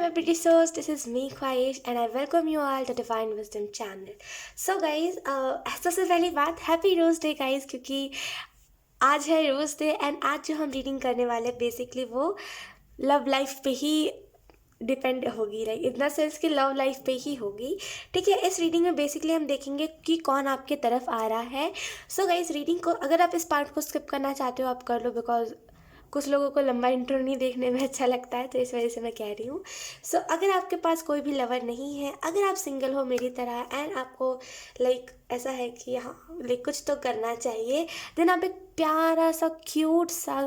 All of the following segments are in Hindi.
my pretty souls, this is me Khwahish and I welcome you all to Divine Wisdom channel. So guys, सबसे पहली बात हैप्पी रोज डे गाइस, क्योंकि आज है रोज डे एंड आज जो हम रीडिंग करने वाले बेसिकली वो लव लाइफ पे ही डिपेंड होगी, राइट? इतना सेंस कि लव लाइफ पे ही होगी। ठीक है, इस रीडिंग में बेसिकली हम देखेंगे कि कौन आपके तरफ आ रहा है। सो गाइस, रीडिंग को अगर आप इस पार्ट को स्किप करना चाहते हो आप कर लो, बिकॉज कुछ लोगों को लंबा इंट्रो नहीं देखने में अच्छा लगता है, तो इस वजह से मैं कह रही हूँ। सो अगर आपके पास कोई भी लवर नहीं है, अगर आप सिंगल हो मेरी तरह एंड आपको लाइक ऐसा है कि हाँ लाइक कुछ तो करना चाहिए, देन आप एक प्यारा सा क्यूट सा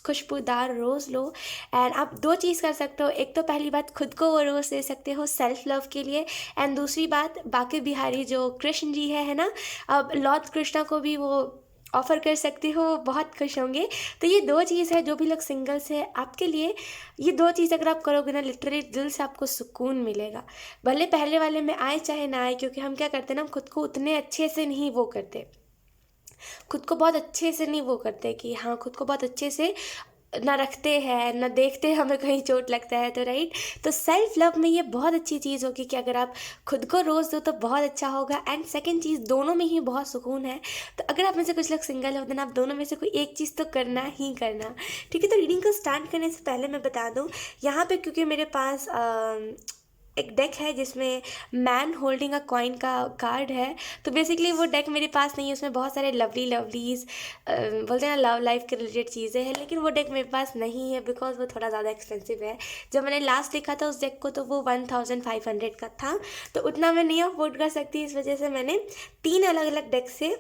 खुशबूदार रोज़ लो। एंड आप दो चीज़ कर सकते हो, एक तो पहली बात खुद को वो रोज़ दे सकते हो सेल्फ लव के लिए, एंड दूसरी बात बाकी बिहारी जो कृष्ण जी है ना, अब लॉर्ड कृष्णा को भी वो ऑफ़र कर सकते हो, बहुत खुश होंगे। तो ये दो चीज़ है, जो भी लोग सिंगल्स है आपके लिए ये दो चीज़ अगर आप करोगे ना, लिटरली दिल से आपको सुकून मिलेगा। भले पहले वाले में आए चाहे ना आए, क्योंकि हम क्या करते हैं ना, हम खुद को उतने अच्छे से नहीं वो करते, खुद को बहुत अच्छे से नहीं वो करते कि हाँ खुद को बहुत अच्छे से ना रखते हैं ना देखते हैं, हमें कहीं चोट लगता है तो राइट। तो सेल्फ लव में ये बहुत अच्छी चीज़ होगी कि अगर आप खुद को रोज़ दो तो बहुत अच्छा होगा। एंड सेकंड चीज़, दोनों में ही बहुत सुकून है। तो अगर आप में से कुछ लोग सिंगल हो देन आप दोनों में से कोई एक चीज़ तो करना ही करना। ठीक है, तो रीडिंग को स्टार्ट करने से पहले मैं बता दूँ यहाँ पे, क्योंकि मेरे पास एक डेक है जिसमें मैन होल्डिंग अ कॉइन का कार्ड है, तो बेसिकली वो डेक मेरे पास नहीं है। उसमें बहुत सारे लवलीज बोलते हैं ना लव लाइफ के रिलेटेड चीज़ें हैं, लेकिन वो डेक मेरे पास नहीं है बिकॉज वो थोड़ा ज़्यादा एक्सपेंसिव है। जब मैंने लास्ट देखा था उस डेक को तो वो 1500 का था, तो उतना मैं नहीं अफोर्ड कर सकती। इस वजह से मैंने 3 अलग अलग डेक से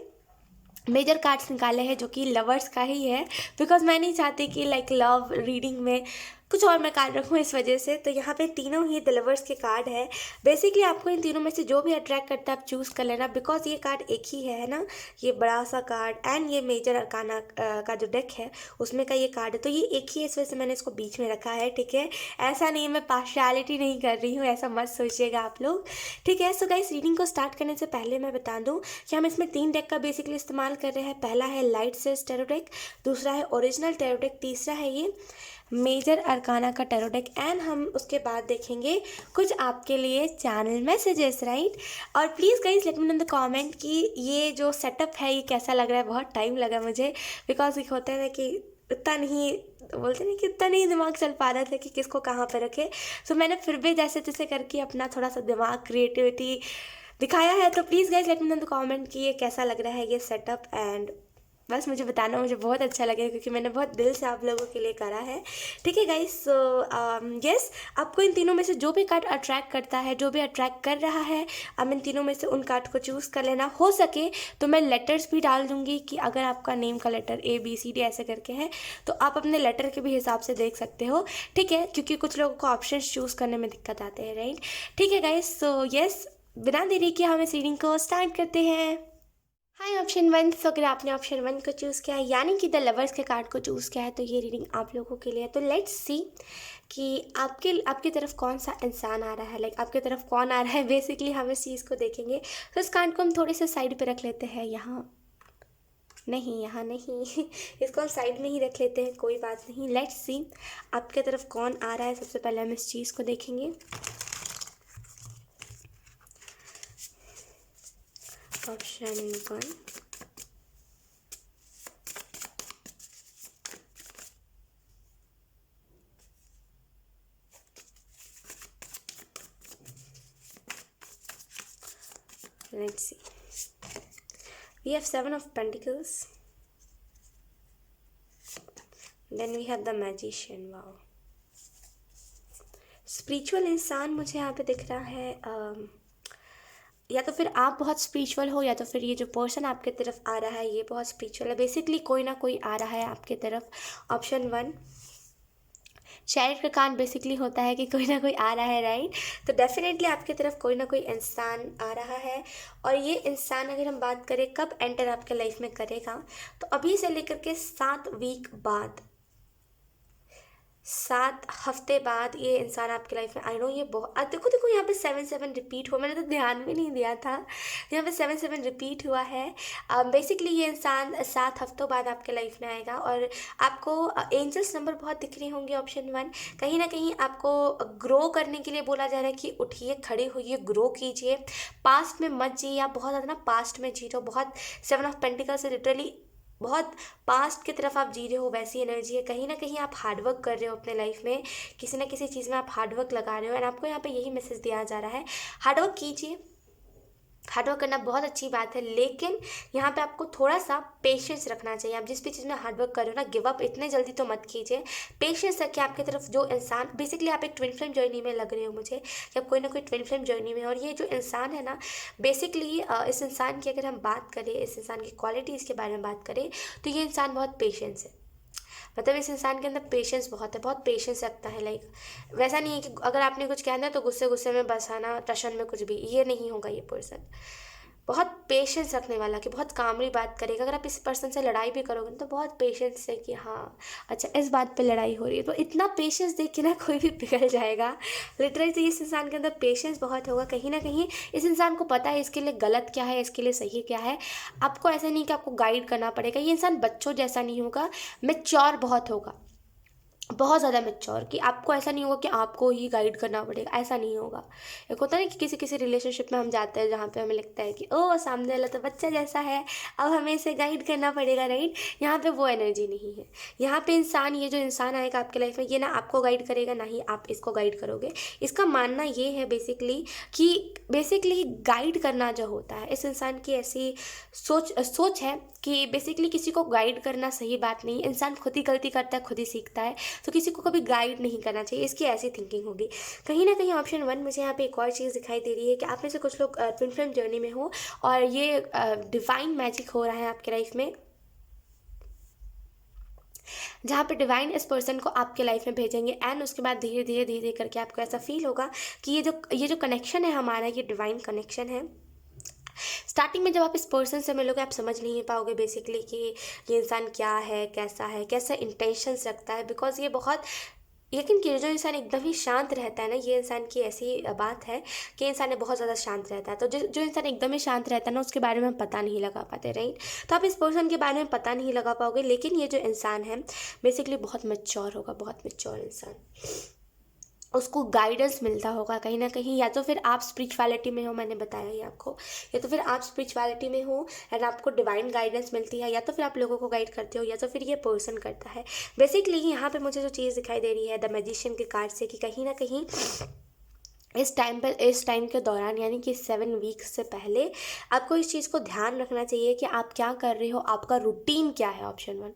मेजर कार्ड्स निकाले हैं जो कि लवर्स का ही है, बिकॉज मैं नहीं चाहती कि लाइक लव रीडिंग में कुछ और मैं कार्ड रखूँ, इस वजह से। तो यहाँ पे तीनों ही द लवर्स के कार्ड है। बेसिकली आपको इन तीनों में से जो भी अट्रैक्ट करता है आप चूज़ कर लेना, बिकॉज ये कार्ड एक ही है ना, ये बड़ा सा कार्ड एंड ये मेजर अरकाना का जो डेक है उसमें का ये कार्ड है, तो ये एक ही है, इस वजह से मैंने इसको बीच में रखा है। ठीक है, ऐसा नहीं है मैं पार्शियलिटी नहीं कर रही हूँ, ऐसा मत सोचिएगा आप लोग। ठीक है, सो गाइस रीडिंग को स्टार्ट करने से पहले मैं बता दूँ कि हम इसमें 3 डेक का बेसिकली इस्तेमाल कर रहे हैं। पहला है लाइट सेज टैरो डेक, दूसरा है ओरिजिनल टैरो डेक, तीसरा है ये मेजर अरकाना का टैरो डेक। एंड हम उसके बाद देखेंगे कुछ आपके लिए चैनल मैसेजेस, राइट? और please guys let me know in the comment कि ये जो सेटअप है ये कैसा लग रहा है। बहुत टाइम लगा मुझे, बिकॉज एक होता है ना कि उतना नहीं बोलते नहीं कि उतना नहीं दिमाग चल पा रहा था कि किसको कहाँ पे रखे। सो मैंने फिर भी जैसे तैसे करके अपना थोड़ा सा दिमाग क्रिएटिविटी दिखाया है। तो please guys let me know in the comment कि ये कैसा लग रहा है ये सेटअप, एंड बस मुझे बताना, मुझे बहुत अच्छा लगेगा क्योंकि मैंने बहुत दिल से आप लोगों के लिए करा है। ठीक है गाइस, सो यस, आपको इन तीनों में से जो भी कार्ड अट्रैक्ट करता है, जो भी अट्रैक्ट कर रहा है, अब इन तीनों में से उन कार्ड को चूज़ कर लेना। हो सके तो मैं लेटर्स भी डाल दूंगी कि अगर आपका नेम का लेटर ABCD ऐसे करके है तो आप अपने लेटर के भी हिसाब से देख सकते हो। ठीक है, क्योंकि कुछ लोगों को ऑप्शन चूज़ करने में दिक्कत आते हैं, राइट? ठीक है गाइस, सो यस, बिना देरी के हम इस रीडिंग को स्टार्ट करते हैं। हाय ऑप्शन 1, तो अगर आपने ऑप्शन 1 को चूज़ किया है यानी कि द लवर्स के कार्ड को चूज़ किया है तो ये रीडिंग आप लोगों के लिए है। तो लेट्स सी कि आपकी तरफ कौन सा इंसान आ रहा है, लाइक आपकी तरफ कौन आ रहा है। बेसिकली हम इस चीज़ को देखेंगे। तो इस कार्ड को हम थोड़े से साइड पे रख लेते हैं, यहाँ नहीं, यहाँ नहीं इसको हम साइड में ही रख लेते हैं, कोई बात नहीं। लेट्स सी आपके तरफ कौन आ रहा है। सबसे पहले हम इस चीज़ को देखेंगे। Option 1, let's see, we have 7 of Pentacles, then we have the Magician. Wow, spiritual इंसान मुझे यहाँ पे दिख रहा है। या तो फिर आप बहुत स्पिरिचुअल हो या तो फिर ये जो पर्सन आपके तरफ आ रहा है ये बहुत स्पिरिचुअल है। बेसिकली कोई ना कोई आ रहा है आपके तरफ। ऑप्शन 1, शैरिट का कान बेसिकली होता है कि कोई ना कोई आ रहा है, राइट? तो डेफिनेटली आपकी तरफ कोई ना कोई इंसान आ रहा है। और ये इंसान अगर हम बात करें कब एंटर आपके लाइफ में करेगा, तो अभी से लेकर के 7 वीक बाद, 7 हफ्ते बाद ये इंसान आपकी लाइफ में, आई नो ये बहुत, देखो देखो यहाँ पे 7 रिपीट हुआ, मैंने तो ध्यान भी नहीं दिया था, यहाँ पे 7 रिपीट हुआ है। बेसिकली ये इंसान 7 हफ्तों बाद आपके लाइफ में आएगा और आपको एंजल्स नंबर बहुत दिख रहे होंगे। ऑप्शन 1, कहीं ना कहीं आपको ग्रो करने के लिए बोला जा रहा है कि उठिए, खड़े होइए, ग्रो कीजिए, पास्ट में मत जिए। आप बहुत ज़्यादा ना पास्ट में जी रहे हो, बहुत 7 ऑफ पेंटिकल से लिटरली बहुत पास्ट की तरफ आप जी रहे हो, वैसी एनर्जी है। कहीं ना कहीं आप हार्डवर्क कर रहे हो अपने लाइफ में, किसी ना किसी चीज़ में आप हार्डवर्क लगा रहे हो, एंड आपको यहाँ पे यही मैसेज दिया जा रहा है, हार्डवर्क कीजिए। हार्डवर्क करना बहुत अच्छी बात है, लेकिन यहाँ पे आपको थोड़ा सा पेशेंस रखना चाहिए। आप जिस भी चीज़ में हार्डवर्क कर रहे हो ना, गिव अप इतने जल्दी तो मत कीजिए। पेशेंस रखिए। आपकी तरफ जो इंसान, बेसिकली आप एक ट्विन फ्लेम जर्नी में लग रहे हो मुझे, कि आप कोई ना कोई ट्विन फ्लेम जर्नी में, और ये जो इंसान है ना, बेसिकली इस इंसान की अगर हम बात करें, इस इंसान की क्वालिटीज़ के बारे में बात करें, तो ये इंसान बहुत पेशेंस है। मतलब इस इंसान के अंदर पेशेंस बहुत है, बहुत पेशेंस रखता है। लाइक वैसा नहीं है कि अगर आपने कुछ कहना है तो गुस्से गुस्से में बस आना, टशन में कुछ भी, ये नहीं होगा। ये पर्सन बहुत पेशेंस रखने वाला, कि बहुत कामली बात करेगा। अगर आप इस पर्सन से लड़ाई भी करोगे तो बहुत पेशेंस से, कि हाँ अच्छा इस बात पे लड़ाई हो रही है, तो इतना पेशेंस देख के ना कोई भी पिघल जाएगा लिटरली। तो इस इंसान के अंदर पेशेंस बहुत होगा। कहीं ना कहीं इस इंसान को पता है इसके लिए गलत क्या है, इसके लिए सही क्या है। आपको ऐसा नहीं कि आपको गाइड करना पड़ेगा। ये इंसान बच्चों जैसा नहीं होगा, मैच्योर बहुत होगा, बहुत ज़्यादा मैच्योर, कि आपको ऐसा नहीं होगा कि आपको ही गाइड करना पड़ेगा, ऐसा नहीं होगा। एक होता है ना कि किसी किसी रिलेशनशिप में हम जाते हैं जहाँ पे हमें लगता है कि ओ सामने वाला तो बच्चा जैसा है, अब हमें इसे गाइड करना पड़ेगा, राइट। यहाँ पे वो एनर्जी नहीं है। यहाँ पे इंसान, ये जो इंसान आएगा आपके लाइफ में, ये ना आपको गाइड करेगा ना ही आप इसको गाइड करोगे। इसका मानना ये है बेसिकली कि बेसिकली गाइड करना जो होता है, इस इंसान की ऐसी सोच है कि बेसिकली किसी को गाइड करना सही बात नहीं। इंसान खुद ही गलती करता है, खुद ही सीखता है, तो किसी को कभी गाइड नहीं करना चाहिए। इसकी ऐसी थिंकिंग होगी। कहीं ना कहीं ऑप्शन 1 मुझे यहाँ पे एक और चीज़ दिखाई दे रही है कि आप में से कुछ लोग ट्विन फ्लेम जर्नी में हो और ये डिवाइन मैजिक हो रहा है आपके लाइफ में, जहाँ पे डिवाइन इस पर्सन को आपके लाइफ में भेजेंगे, एंड उसके बाद धीरे धीरे धीरे धीरे करके आपको ऐसा फील होगा कि ये जो कनेक्शन है हमारा, ये डिवाइन कनेक्शन है। स्टार्टिंग में जब आप इस पर्सन से मिलोगे, आप समझ नहीं पाओगे बेसिकली कि ये इंसान क्या है, कैसा इंटेंशंस रखता है, बिकॉज ये बहुत, यकीन कीजिए जो इंसान एकदम ही शांत रहता है ना, ये इंसान की ऐसी बात है कि इंसान बहुत ज़्यादा शांत रहता है। तो जो इंसान एकदम ही शांत रहता है ना, उसके बारे में हम पता नहीं लगा पाते, राइट। तो आप इस पर्सन के बारे में पता नहीं लगा पाओगे, लेकिन ये जो इंसान है बेसिकली बहुत मैच्योर होगा, बहुत मैच्योर इंसान। उसको गाइडेंस मिलता होगा कहीं ना कहीं, या तो फिर आप स्पिरिचुअलिटी में हो, मैंने बताया ही आपको, या तो फिर आप स्पिरिचुअलिटी में हो एंड आपको डिवाइन गाइडेंस मिलती है, या तो फिर आप लोगों को गाइड करते हो, या तो फिर ये पर्सन करता है। बेसिकली यहाँ पे मुझे जो चीज़ दिखाई दे रही है द मैजिशियन के कार्ड से, कि कहीं ना कहीं इस टाइम के दौरान, यानी कि 7 वीक्स से पहले, आपको इस चीज़ को ध्यान रखना चाहिए कि आप क्या कर रहे हो, आपका रूटीन क्या है। ऑप्शन 1,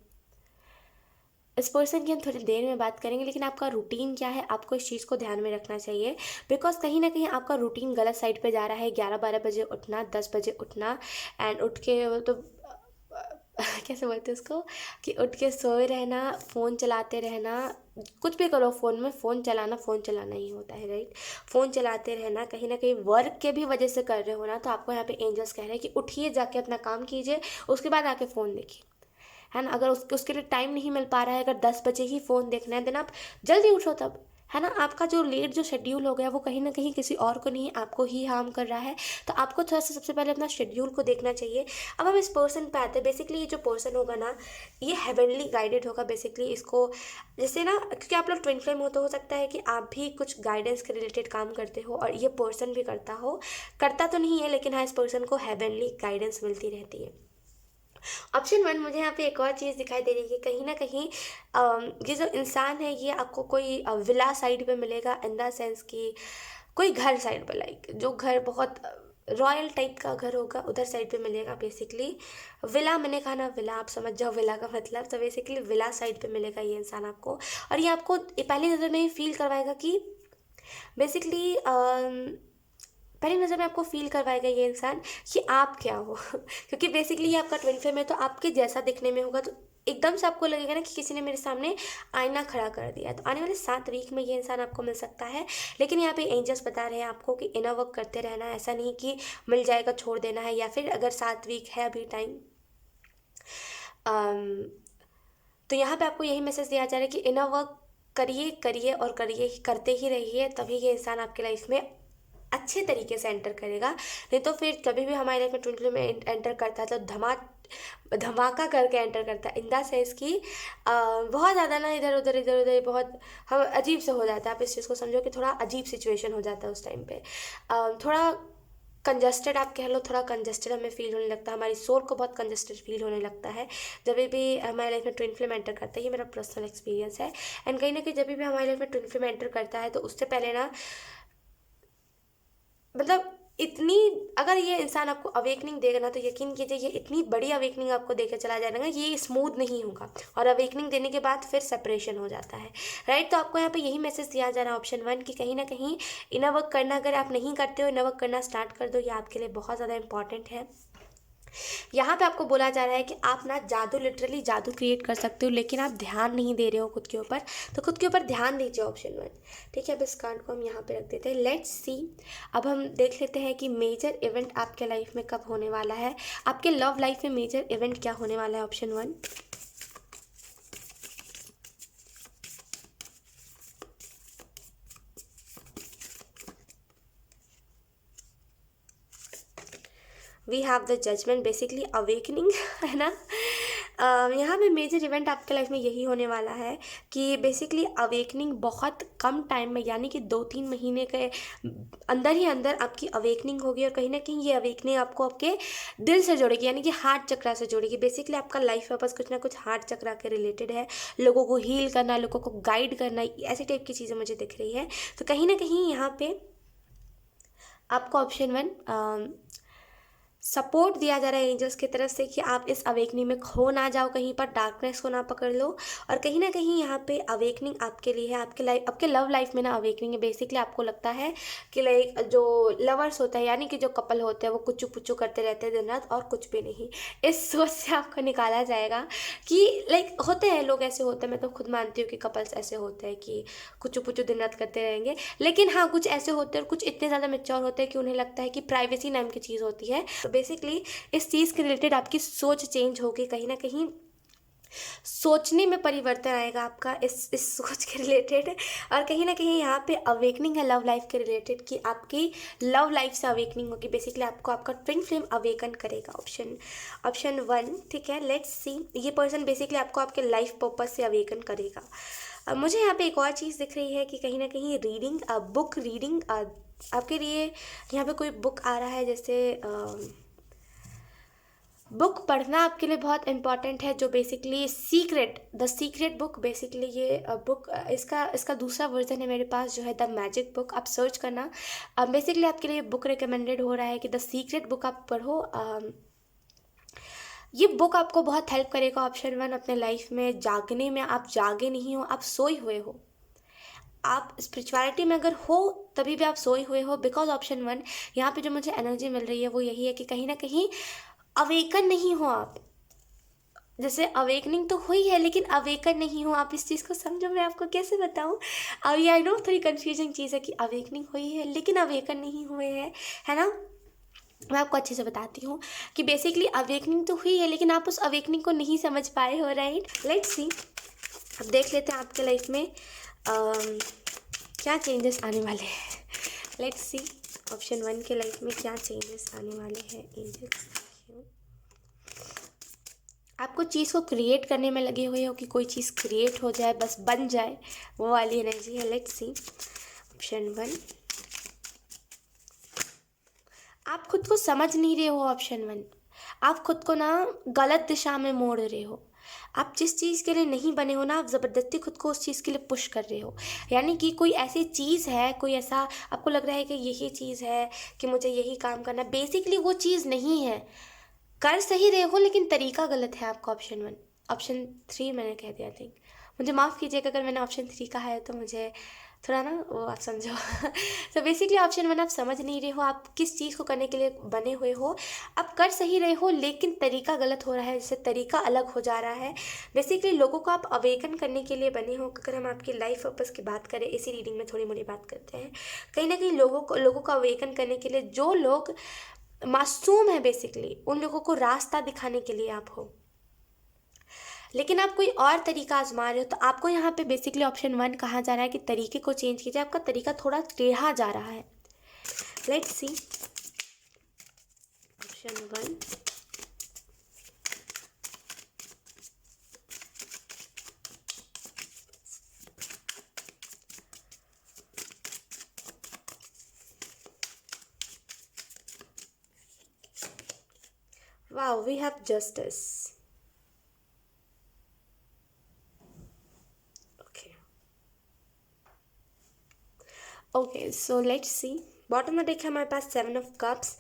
इस पर्सन की हम थोड़ी देर में बात करेंगे, लेकिन आपका रूटीन क्या है, आपको इस चीज़ को ध्यान में रखना चाहिए। बिकॉज कहीं ना कहीं आपका रूटीन गलत साइड पे जा रहा है। 11-12 बजे उठना, 10 बजे उठना, एंड उठ के तो कैसे बोलते हैं उसको, कि उठ के सोए रहना, फ़ोन चलाते रहना, कुछ भी करो फ़ोन में, फ़ोन चलाना ही होता है, राइट। फ़ोन चलाते रहना, कहीं ना कहीं वर्क के भी वजह से कर रहे हो ना, तो आपको यहाँ पे एंजल्स कह रहे हैं कि उठिए, जाके अपना काम कीजिए, उसके बाद आके फ़ोन देखिए, है ना। अगर उसके लिए टाइम नहीं मिल पा रहा है, अगर 10 बजे ही फ़ोन देखना है, देन आप जल्दी उठो तब, है ना। आपका जो लेट जो शेड्यूल हो गया, वो कहीं ना कहीं किसी और को नहीं, आपको ही हार्म कर रहा है। तो आपको थोड़ा सा सबसे पहले अपना शेड्यूल को देखना चाहिए। अब हम इस पर्सन पे आते हैं। बेसिकली ये जो पर्सन होगा ना, ये हेवनली गाइडेड होगा बेसिकली। इसको जैसे ना, क्योंकि आप लोग ट्विन फ्लेम हो, तो हो सकता है कि आप भी कुछ गाइडेंस के रिलेटेड काम करते हो और ये पर्सन भी करता हो। करता तो नहीं है, लेकिन हाँ, इस पर्सन को हेवनली गाइडेंस मिलती रहती है। ऑप्शन 1 मुझे यहाँ पे एक और चीज़ दिखाई दे रही है, कहीं ना कहीं ये जो इंसान है, ये आपको कोई विला साइड पे मिलेगा, इन द सेंस कि कोई घर साइड पे, लाइक जो घर बहुत रॉयल टाइप का घर होगा, उधर साइड पे मिलेगा बेसिकली। विला, मैंने कहा ना विला, आप समझ जाओ विला का मतलब। तो बेसिकली विला साइड पे मिलेगा ये इंसान आपको, और ये आपको पहली नज़र में ही फील करवाएगा कि बेसिकली पहली नज़र में आपको फील करवाएगा ये इंसान कि आप क्या हो क्योंकि बेसिकली ये आपका ट्विन फ्लेम है, तो आपके जैसा दिखने में होगा, तो एकदम से आपको लगेगा ना कि किसी ने मेरे सामने आईना खड़ा कर दिया है। तो आने वाले 7 वीक में ये इंसान आपको मिल सकता है, लेकिन यहाँ पे एंजल्स बता रहे हैं आपको कि इनर वर्क करते रहना है। ऐसा नहीं कि मिल जाएगा छोड़ देना है, या फिर अगर 7 वीक है अभी टाइम, तो यहाँ पे आपको यही मैसेज दिया जा रहा है कि इनर वर्क करिए करिए और करिए, करते ही रहिए, तभी ये इंसान आपकी लाइफ में अच्छे तरीके से एंटर करेगा। नहीं तो फिर कभी भी हमारी लाइफ में ट्विन फ्लेम एंटर करता है तो धमाका करके एंटर करता है, इन द सेंस कि बहुत ज़्यादा ना इधर उधर बहुत हम अजीब से हो जाता है। आप इस चीज़ को समझो कि थोड़ा अजीब सिचुएशन हो जाता है उस टाइम पे। थोड़ा कंजस्टेड आप कह लो, थोड़ा कंजस्टेड हमें फील होने लगता है, हमारी सोल को बहुत कंजस्टेड फील होने लगता है जब भी हमारी लाइफ में ट्विन फ्लेम एंटर करता है। ये मेरा पर्सनल एक्सपीरियंस है। एंड कहीं ना कहीं जब भी हमारी लाइफ में ट्विन फ्लेम एंटर करता है तो उससे पहले ना, मतलब इतनी, अगर ये इंसान आपको अवेकनिंग देगा ना तो यकीन कीजिए ये इतनी बड़ी अवेकनिंग आपको देकर चला जाएगा ना, ये स्मूथ नहीं होगा। और अवेकनिंग देने के बाद फिर सेपरेशन हो जाता है, राइट। तो आपको यहाँ पे यही मैसेज दिया जा रहा है ऑप्शन 1 कि कहीं ना कहीं इनर वर्क करना, अगर आप नहीं करते हो इनर वर्क करना स्टार्ट कर दो, ये आपके लिए बहुत ज़्यादा इंपॉर्टेंट है। यहाँ पे आपको बोला जा रहा है कि आप ना जादू, लिटरली जादू क्रिएट कर सकते हो, लेकिन आप ध्यान नहीं दे रहे हो खुद के ऊपर, तो खुद के ऊपर ध्यान दीजिए, ऑप्शन 1। ठीक है, अब इस कार्ड को हम यहाँ पे रख देते हैं। लेट्स सी, अब हम देख लेते हैं कि मेजर इवेंट आपके लाइफ में कब होने वाला है, आपके लव लाइफ में मेजर इवेंट क्या होने वाला है, option 1। We have the judgement, basically awakening है ना। यहाँ पे मेजर इवेंट आपके लाइफ में यही होने वाला है कि बेसिकली अवेकनिंग बहुत कम टाइम में, यानी कि 2-3 महीने के अंदर ही अंदर आपकी अवेकनिंग होगी। और कहीं ना कहीं ये अवेकनिंग आपको आपके दिल से जोड़ेगी, यानी कि हार्ट चक्रा से जोड़ेगी। बेसिकली आपका लाइफ पर्पस कुछ ना कुछ हार्ट चक्रा के रिलेटेड है, लोगों को हील करना, लोगों को गाइड करना, ऐसी टाइप की चीज़ें मुझे दिख रही है। तो कहीं ना कहीं यहाँ पे आपको ऑप्शन 1 सपोर्ट दिया जा रहा है एंजल्स की तरफ से कि आप इस अवेकनिंग में खो ना जाओ, कहीं पर डार्कनेस को ना पकड़ लो। और कहीं ना कहीं यहाँ पे अवेकनिंग आपके लिए है, आपके लव लाइफ में ना अवेकनिंग है। बेसिकली आपको लगता है कि लाइक जो लवर्स होता है, यानी कि जो कपल होते हैं, वो कुचू पुचू करते रहते हैं दिन रात और कुछ भी नहीं, इस सोच से आपको निकाला जाएगा कि लाइक होते हैं लोग, ऐसे होते हैं, मैं तो खुद मानती हूँ कि कपल्स ऐसे होते हैं कि कुचू पुचू दिन रात करते रहेंगे। लेकिन हाँ, कुछ ऐसे होते हैं और कुछ इतने ज़्यादा मेच्योर होते हैं कि उन्हें लगता है कि प्राइवेसी नाम की चीज़ होती है। बेसिकली इस चीज़ के रिलेटेड आपकी सोच चेंज होगी, कहीं ना कहीं सोचने में परिवर्तन आएगा आपका इस सोच के रिलेटेड। और कहीं ना कहीं यहाँ पे अवेकनिंग है लव लाइफ के रिलेटेड कि आपकी लव लाइफ से अवेकनिंग होगी। बेसिकली आपको आपका ट्विन फ्लेम अवेकन करेगा, ऑप्शन 1। ठीक है, लेट्स सी, ये पर्सन बेसिकली आपको आपके लाइफ पर्पस से अवेकन करेगा। अब मुझे यहाँ पे एक और चीज़ दिख रही है कि कहीं ना कहीं रीडिंग, बुक रीडिंग आपके लिए, यहाँ पे कोई बुक आ रहा है, जैसे बुक पढ़ना आपके लिए बहुत इंपॉर्टेंट है, जो basically the secret book. Basically ये बुक, इसका दूसरा वर्जन है मेरे पास, जो है द मैजिक बुक। आप सर्च करना। बेसिकली आपके लिए बुक रिकमेंडेड हो रहा है कि द सीक्रेट बुक आप पढ़ो। ये बुक आपको बहुत हेल्प करेगा, ऑप्शन 1, अपने लाइफ में जागने में। आप जागे नहीं हो, आप सोए हुए हो। आप स्पिरिचुअलिटी में अगर हो तभी भी आप सोए हुए हो, बिकॉज ऑप्शन 1 यहाँ पे जो मुझे एनर्जी मिल रही है वो यही है कि कहीं ना कहीं अवेकन नहीं हो आप। जैसे अवेकनिंग तो हुई है लेकिन अवेकन नहीं हो आप, इस चीज़ को समझो, मैं आपको कैसे बताऊँ। अब ये आई नो थोड़ी कंफ्यूजिंग चीज़ है कि अवेकनिंग हुई है लेकिन अवेकन नहीं हुए हैं, है ना। मैं आपको अच्छे से बताती हूँ कि बेसिकली अवेकनिंग तो हुई है लेकिन आप उस अवेकनिंग को नहीं समझ पाए हो, राइट। लेट्स सी, अब देख लेते हैं आपके लाइफ में क्या चेंजेस आने वाले हैं। लेट्स सी, ऑप्शन 1 के लाइफ में क्या चेंजेस आने वाले हैं एंजल्स। आप कुछ चीज़ को क्रिएट करने में लगे हुए हो कि कोई चीज़ क्रिएट हो जाए, बस बन जाए, वो वाली एनर्जी है। लेट्स सी, ऑप्शन 1, आप खुद को समझ नहीं रहे हो, ऑप्शन 1। आप खुद को ना गलत दिशा में मोड़ रहे हो। आप जिस चीज़ के लिए नहीं बने हो ना, आप ज़बरदस्ती खुद को उस चीज़ के लिए पुश कर रहे हो। यानी कि कोई ऐसी चीज़ है, कोई ऐसा आपको लग रहा है कि यही चीज़ है कि मुझे यही काम करना, बेसिकली वो चीज़ नहीं है। कर सही रहे हो लेकिन तरीका गलत है आपका, ऑप्शन 1। ऑप्शन 3 मैंने कह दिया, थिंक। मुझे माफ़ कीजिएगा अगर मैंने ऑप्शन 3 कहा है, तो मुझे थोड़ा ना वो आप समझो। तो बेसिकली ऑप्शन 1 आप समझ नहीं रहे हो, आप किस चीज़ को करने के लिए बने हुए हो। आप कर सही रहे हो लेकिन तरीका गलत हो रहा है, जैसे तरीका अलग हो जा रहा है। बेसिकली लोगों को आप अवेकन करने के लिए बने हो। अगर हम आपकी लाइफ पर्पस की बात करें, इसी रीडिंग में थोड़ी मोड़ी बात करते हैं, कहीं ना कहीं लोगों को अवेकन करने के लिए, जो लोग मासूम है बेसिकली, उन लोगों को रास्ता दिखाने के लिए आप हो। लेकिन आप कोई और तरीका आजमा रहे हो, तो आपको यहाँ पे बेसिकली ऑप्शन 1 कहा जा रहा है कि तरीके को चेंज कीजिए, आपका तरीका थोड़ा टेढ़ा जा रहा है। Let's see option 1। Wow, we have justice. Okay, so let's see. Bottom में देखा हमारे पास 7 ऑफ कप्स।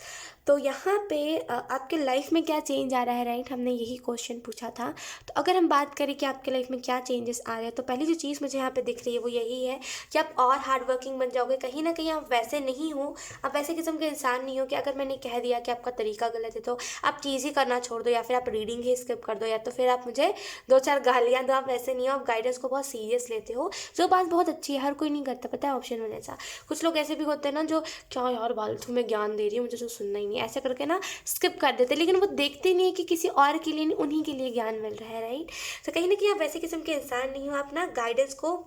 तो यहाँ पे आपके लाइफ में क्या चेंज आ रहा है, राइट? हमने यही क्वेश्चन पूछा था। तो अगर हम बात करें कि आपके लाइफ में क्या चेंजेस आ रहे हैं, तो पहली जो चीज़ मुझे यहाँ पे दिख रही है वो यही है कि आप और हार्ड वर्किंग बन जाओगे। कहीं ना कहीं आप वैसे नहीं हो, आप वैसे किस्म के इंसान नहीं हो कि अगर मैंने कह दिया कि आपका तरीका गलत है तो आप चीज़ ही करना छोड़ दो, या फिर आप रीडिंग ही स्किप कर दो, या तो फिर आप मुझे 2-4 गालियाँ दो। आप वैसे नहीं हो, आप गाइडेंस को बहुत सीरियस लेते हो, जो बात बहुत अच्छी है, हर कोई नहीं करता, पता है ऑप्शन 1 ऐसा। कुछ लोग ऐसे भी होते हैं ना जो क्या यार फालतू में ज्ञान दे रही है, मुझे तो सुनना ही नहीं, ऐसे करके ना स्किप कर देते, लेकिन वो देखते नहीं है कि किसी और के लिए नहीं, उन्हीं के लिए ज्ञान मिल रहा है, राइट? तो कहीं ना कहीं आप वैसे किस्म के इंसान नहीं हो, आप ना गाइडेंस को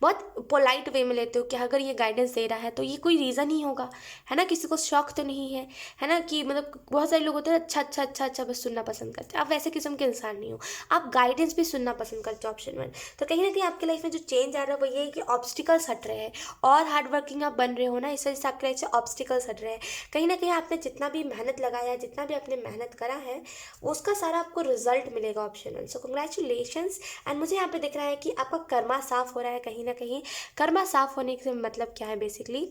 बहुत पोलाइट वे में लेते हो कि अगर ये गाइडेंस दे रहा है तो ये कोई रीज़न ही होगा, है ना? किसी को शौक तो नहीं है ना? कि मतलब बहुत सारे लोग होते हैं अच्छा अच्छा अच्छा अच्छा बस सुनना पसंद करते हैं, आप वैसे किस्म के इंसान नहीं हो, आप गाइडेंस भी सुनना पसंद करते हो, ऑप्शन 1। तो कहीं ना कहीं आपकी लाइफ में जो चेंज आ रहा है वो ये है कि ऑब्स्टिकल्स हट रहे हैं, और हार्ड वर्किंग आप बन रहे हो ना, इस वजह से आपकी लाइफ से ऑब्स्टिकल्स हट रहे हैं। कहीं ना कहीं आपने जितना भी मेहनत लगाया है, जितना भी आपने मेहनत करा है, उसका सारा आपको रिजल्ट मिलेगा, ऑप्शन 1। So congratulations. एंड मुझे यहाँ पे दिख रहा है कि आपका कर्मा साफ हो रहा है। कहीं ना कहीं कर्मा साफ होने से मतलब क्या है, बेसिकली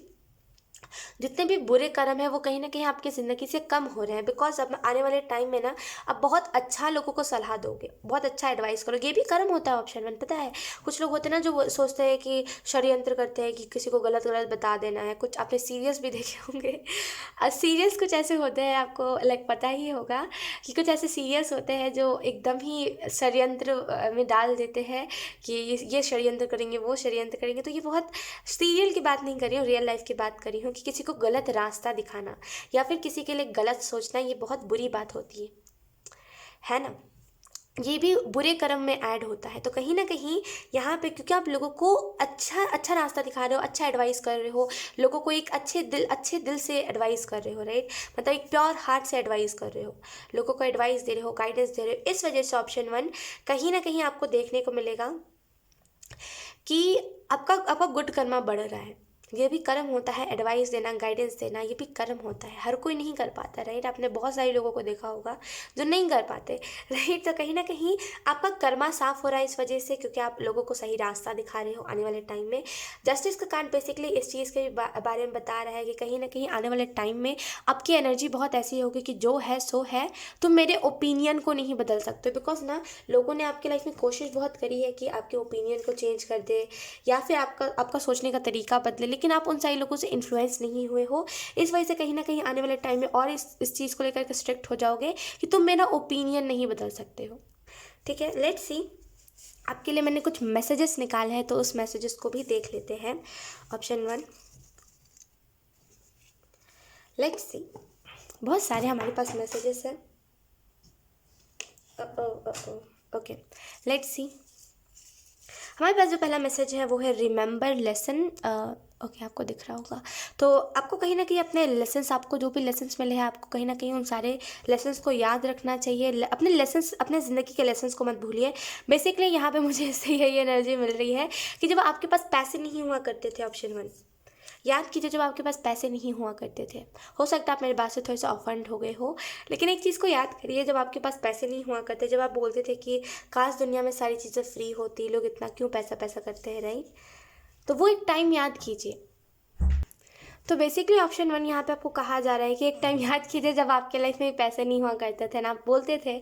जितने भी बुरे कर्म है वो कहीं ना कहीं आपकी ज़िंदगी से कम हो रहे हैं, बिकॉज अब आने वाले टाइम में ना आप बहुत अच्छा लोगों को सलाह दोगे, बहुत अच्छा एडवाइस करोगे। ये भी कर्म होता है, ऑप्शन 1, पता है? कुछ लोग होते हैं ना जो सोचते हैं कि षड्यंत्र करते हैं कि किसी को गलत गलत बता देना है। कुछ आपने सीरियस भी देखे होंगे, सीरियस कुछ ऐसे होते हैं, आपको लाइक पता ही होगा कि कुछ ऐसे सीरियस होते हैं जो एकदम ही षड्यंत्र में डाल देते हैं कि ये षड्यंत्र करेंगे, वो षड्यंत्र करेंगे। तो ये बहुत सीरियल की बात नहीं कर रही हूँ, रियल लाइफ की बात कर रही हूँ कि किसी को गलत रास्ता दिखाना या फिर किसी के लिए गलत सोचना, ये बहुत बुरी बात होती है ना? ये भी बुरे कर्म में ऐड होता है। तो कहीं ना कहीं यहाँ पे क्योंकि आप लोगों को अच्छा अच्छा रास्ता दिखा रहे हो, अच्छा एडवाइस कर रहे हो, लोगों को एक अच्छे दिल से एडवाइस कर रहे हो, राइट? मतलब एक प्योर हार्ट से एडवाइस कर रहे हो, लोगों को एडवाइस दे रहे हो, गाइडेंस दे रहे हो। इस वजह से ऑप्शन 1 कहीं ना कहीं आपको देखने को मिलेगा कि आपका गुड कर्मा बढ़ रहा है। ये भी कर्म होता है, एडवाइस देना, गाइडेंस देना, ये भी कर्म होता है। हर कोई नहीं कर पाता, राइट? आपने बहुत सारे लोगों को देखा होगा जो नहीं कर पाते, राइट? तो कहीं ना कहीं आपका कर्मा साफ हो रहा है इस वजह से, क्योंकि आप लोगों को सही रास्ता दिखा रहे हो आने वाले टाइम में। जस्टिस का कार्ड बेसिकली इस चीज़ के बारे में बता रहा है कि कहीं ना कहीं आने वाले टाइम में आपकी एनर्जी बहुत ऐसी होगी कि जो है सो है, तुम मेरे ओपिनियन को नहीं बदल सकते। बिकॉज ना लोगों ने आपकी लाइफ में कोशिश बहुत करी है कि आपके ओपिनियन को चेंज कर दे या फिर आपका सोचने का तरीका बदले, लेकिन आप उन सारी लोगों से इन्फ्लुएंस नहीं हुए हो। इस वजह से कहीं ना कहीं आने वाले टाइम में और इस चीज़ को लेकर के स्ट्रिक्ट हो जाओगे कि तुम मेरा ओपिनियन नहीं बदल सकते हो, ठीक है? लेट्स सी, आपके लिए मैंने कुछ मैसेजेस निकाले हैं, तो उस मैसेजेस को भी देख लेते हैं। ऑप्शन 1, लेट्स सी, बहुत सारे हमारे पास मैसेजेस हैं। ओके, लेट्स सी, हमारे पास जो पहला मैसेज है वो है रिमेंबर लेसन। ओके, आपको दिख रहा होगा। तो आपको कहीं ना कहीं अपने लेसन्स, आपको जो भी लेसन्स मिले हैं, आपको कहीं ना कहीं उन सारे लेसन्स को याद रखना चाहिए। अपने लेसन्स, अपने ज़िंदगी के लेसन्स को मत भूलिए। बेसिकली यहाँ पे मुझे इससे यही एनर्जी मिल रही है कि जब आपके पास पैसे नहीं हुआ करते थे, ऑप्शन 1, याद कीजिए जब आपके पास पैसे नहीं हुआ करते थे। हो सकता है आप मेरी बात से थोड़े से ऑफेंड हो गए हो, लेकिन एक चीज़ को याद करिए, जब आपके पास पैसे नहीं हुआ करते, जब आप बोलते थे कि काश दुनिया में सारी चीज़ें फ्री होती, लोग इतना क्यों पैसा पैसा करते हैं, राइट? तो वो एक टाइम याद कीजिए। तो बेसिकली ऑप्शन 1 यहाँ पे आपको कहा जा रहा है कि एक टाइम याद कीजिए जब आपके लाइफ में पैसे नहीं हुआ करते थे ना, आप बोलते थे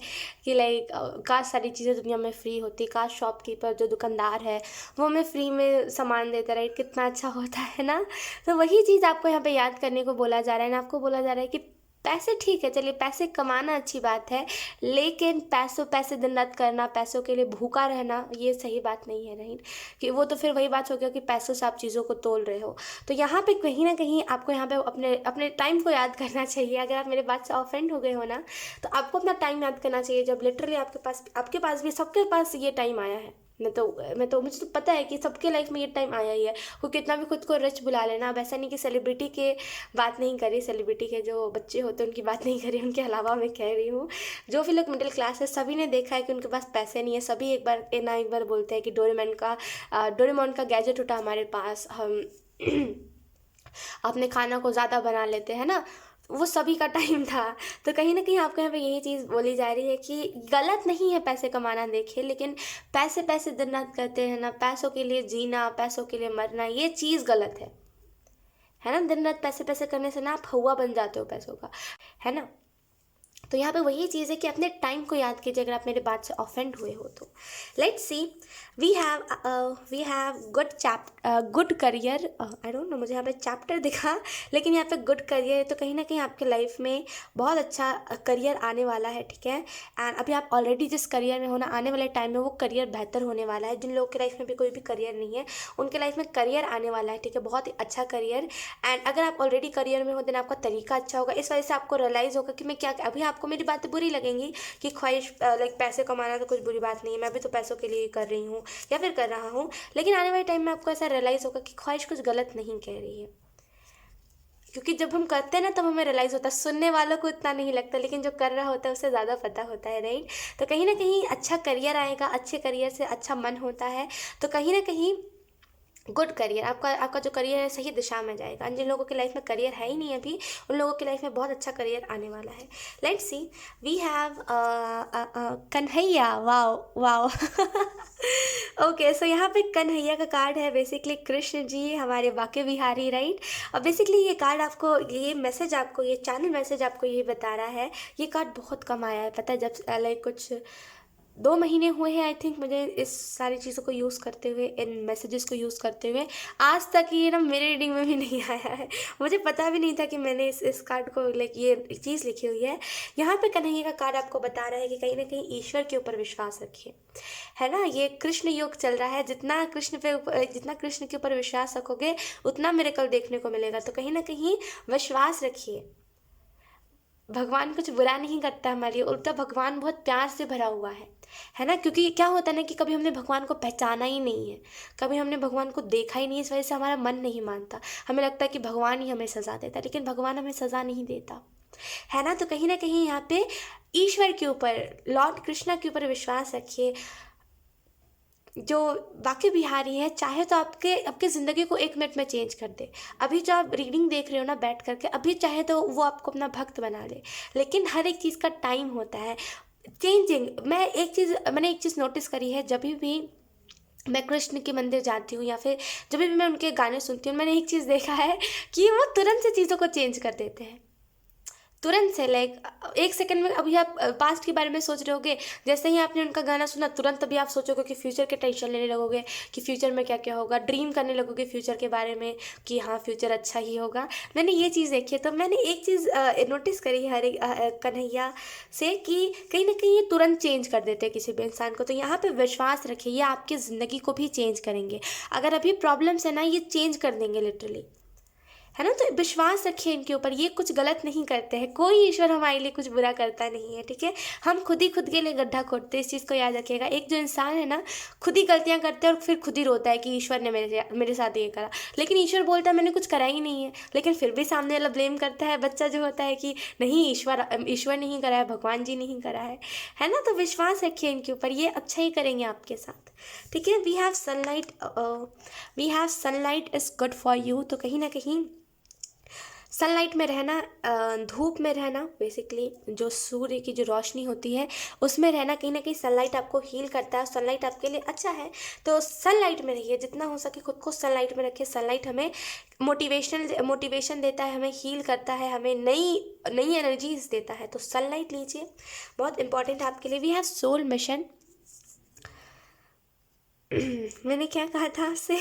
कि लाइक काश सारी चीज़ें दुनिया में फ्री होती, काश शॉपकीपर जो दुकानदार है वो हमें फ्री में सामान देता, राइट? कितना अच्छा होता है ना? तो वही चीज़ आपको यहाँ पे याद करने को बोला जा रहा है ना, आपको बोला जा रहा है कि पैसे ठीक है, चलिए पैसे कमाना अच्छी बात है, लेकिन पैसे दिन रात करना, पैसों के लिए भूखा रहना, ये सही बात नहीं है। नहीं कि वो तो फिर वही बात हो गया कि पैसों से आप चीज़ों को तोल रहे हो। तो यहाँ पे कहीं ना कहीं आपको यहाँ पे अपने अपने टाइम को याद करना चाहिए। अगर आप मेरे बात से ऑफेंड हो गए हो ना, तो आपको अपना टाइम याद करना चाहिए, जब लिटरली आपके पास भी सबके पास ये टाइम आया है। मुझे तो पता है कि सबके लाइफ में ये टाइम आया ही है। वो कितना भी खुद को रिच बुला लेना, अब ऐसा नहीं कि सेलिब्रिटी के बात नहीं करी, सेलिब्रिटी के जो बच्चे होते हैं उनकी बात नहीं करी, उनके अलावा मैं कह रही हूँ जो भी लोग मिडिल क्लास है, सभी ने देखा है कि उनके पास पैसे नहीं है। सभी एक बार बोलते हैं कि डोरेमोन का गैजेट उठा हमारे पास, हम अपने खाना को ज़्यादा बना लेते हैं ना। वो सभी का टाइम था। तो कहीं ना कहीं आपको यहाँ पे यही चीज़ बोली जा रही है कि गलत नहीं है पैसे कमाना, देखिए, लेकिन पैसे पैसे दिन रात करते हैं ना, पैसों के लिए जीना, पैसों के लिए मरना, ये चीज़ गलत है ना। दिन रात पैसे पैसे करने से ना आप हवा बन जाते हो पैसों का, है ना। तो यहाँ पे वही चीज़ है कि अपने टाइम को याद कीजिए, अगर आप मेरे बात से ऑफेंड हुए हो तो। Let's see, we have good career, I don't know, मुझे यहाँ पे चैप्टर दिखा, लेकिन यहाँ पे गुड करियर है। तो कहीं ना कहीं आपके लाइफ में बहुत अच्छा करियर आने वाला है, ठीक है। एंड अभी आप ऑलरेडी जिस करियर में हो ना, आने वाले टाइम में वो करियर बेहतर होने वाला है। जिन लोगों की लाइफ में भी कोई भी करियर नहीं है, उनके लाइफ में करियर आने वाला है, ठीक है, बहुत ही अच्छा करियर। एंड अगर आप ऑलरेडी करियर में हो, देन आपका तरीका अच्छा होगा। इस वजह से आपको रियलाइज़ होगा कि मैं क्या, अभी आपको मेरी बातें बुरी लगेंगी कि ख्वाहिश लाइक पैसे कमाना तो कुछ बुरी बात नहीं है, मैं भी तो पैसों के लिए कर रही हूँ या फिर कर रहा हूँ, लेकिन आने वाले टाइम में आपको ऐसा रियलाइज़ होगा कि ख्वाहिश कुछ गलत नहीं कह रही है। क्योंकि जब हम करते हैं ना, तब हमें रियलाइज़ होता है। सुनने वालों को इतना नहीं लगता, लेकिन जो कर रहा होता है उसे ज़्यादा पता होता है, राइट। तो कहीं ना कहीं अच्छा करियर आएगा, अच्छे करियर से अच्छा मन होता है। तो कहीं ना कहीं गुड करियर, आपका जो करियर है सही दिशा में जाएगा। जिन लोगों की लाइफ में करियर है ही नहीं अभी, उन लोगों की लाइफ में बहुत अच्छा करियर आने वाला है। Let's see, we have Kanhaiya, wow wow. Okay, so यहाँ पे कन्हैया का कार्ड है, बेसिकली कृष्ण जी हमारे बाके बिहारी, राइट। और बेसिकली ये कार्ड आपको, ये मैसेज आपको, ये चैनल मैसेज आपको ये बता रहा है। ये कार्ड बहुत कम आया है, पता है, जब लाइक कुछ 2 महीने हुए हैं आई थिंक मुझे इस सारी चीज़ों को यूज़ करते हुए, इन मैसेजेस को यूज़ करते हुए। आज तक ये ना मेरे रीडिंग में भी नहीं आया है। मुझे पता भी नहीं था कि मैंने इस कार्ड को, लाइक ये चीज़ लिखी हुई है। यहाँ पे कन्हैया का कार्ड आपको बता रहा है कि कहीं ना कहीं ईश्वर के ऊपर विश्वास रखिए, है ना। ये कृष्ण योग चल रहा है, जितना कृष्ण के ऊपर विश्वास रखोगे उतना मिरेकल देखने को मिलेगा। तो कहीं ना कहीं विश्वास रखिए। भगवान कुछ बुरा नहीं करता हमारे लिए, उल्टा भगवान बहुत प्यार से भरा हुआ है ना। क्योंकि क्या होता है ना कि कभी हमने भगवान को पहचाना ही नहीं है, कभी हमने भगवान को देखा ही नहीं, इस वजह से हमारा मन नहीं मानता। हमें लगता है कि भगवान ही हमें सज़ा देता है, लेकिन भगवान हमें सज़ा नहीं देता, है ना। तो कहीं ना कहीं यहाँ पे ईश्वर के ऊपर, लॉर्ड कृष्णा के ऊपर विश्वास रखिए। जो बाके बिहारी है, चाहे तो आपके ज़िंदगी को 1 मिनट में चेंज कर दे। अभी जो आप रीडिंग देख रहे हो ना बैठ करके, अभी चाहे तो वो आपको अपना भक्त बना ले, लेकिन हर एक चीज़ का टाइम होता है चेंजिंग। मैंने एक चीज़ नोटिस करी है, जब भी मैं कृष्ण के मंदिर जाती हूँ या फिर जब भी मैं उनके गाने सुनती हूँ, मैंने एक चीज़ देखा है कि वो तुरंत से चीज़ों को चेंज कर देते हैं, तुरंत से, लाइक 1 सेकंड में। अभी आप पास्ट के बारे में सोच रहे होगे, जैसे ही आपने उनका गाना सुना तुरंत अभी आप सोचोगे कि फ्यूचर के टेंशन लेने लगोगे कि फ्यूचर में क्या क्या होगा, ड्रीम करने लगोगे फ्यूचर के बारे में कि हाँ फ्यूचर अच्छा ही होगा। मैंने ये चीज़ देखी है। तो मैंने एक चीज़ नोटिस करी है हर एक कन्हैया से, कि कहीं ना कहीं ये तुरंत चेंज कर देते हैं किसी भी इंसान को। तो यहाँ पर विश्वास रखिए, ये आपकी ज़िंदगी को भी चेंज करेंगे। अगर अभी प्रॉब्लम्स है ना, ये चेंज कर देंगे लिटरली, है ना। तो विश्वास रखिए इनके ऊपर, ये कुछ गलत नहीं करते हैं, कोई ईश्वर हमारे लिए कुछ बुरा करता नहीं है, ठीक है। हम खुद ही खुद के लिए गड्ढा खोदते हैं, इस चीज़ को याद रखिएगा। एक जो इंसान है ना, खुद ही गलतियां करते हैं और फिर खुद ही रोता है कि ईश्वर ने मेरे साथ ये करा, लेकिन ईश्वर बोलता है मैंने कुछ करा ही नहीं है, लेकिन फिर भी सामने वाला ब्लेम करता है, बच्चा जो होता है कि नहीं ईश्वर नहीं करा है, भगवान जी नहीं करा है ना। तो विश्वास रखिए इनके ऊपर, ये अच्छा ही करेंगे आपके साथ, ठीक है। We have sunlight is good for you. तो कहीं ना कहीं सनलाइट में रहना, धूप में रहना, बेसिकली जो सूर्य की जो रोशनी होती है उसमें रहना, कहीं ना कहीं सनलाइट आपको हील करता है, सनलाइट आपके लिए अच्छा है। तो सनलाइट में रहिए, जितना हो सके खुद को सनलाइट में रखिए। सनलाइट हमें मोटिवेशन देता है, हमें हील करता है, हमें नई नई एनर्जीज देता है। तो सनलाइट लीजिए, बहुत इंपॉर्टेंट है आपके लिए। We have soul mission. मैंने क्या कहा था आपसे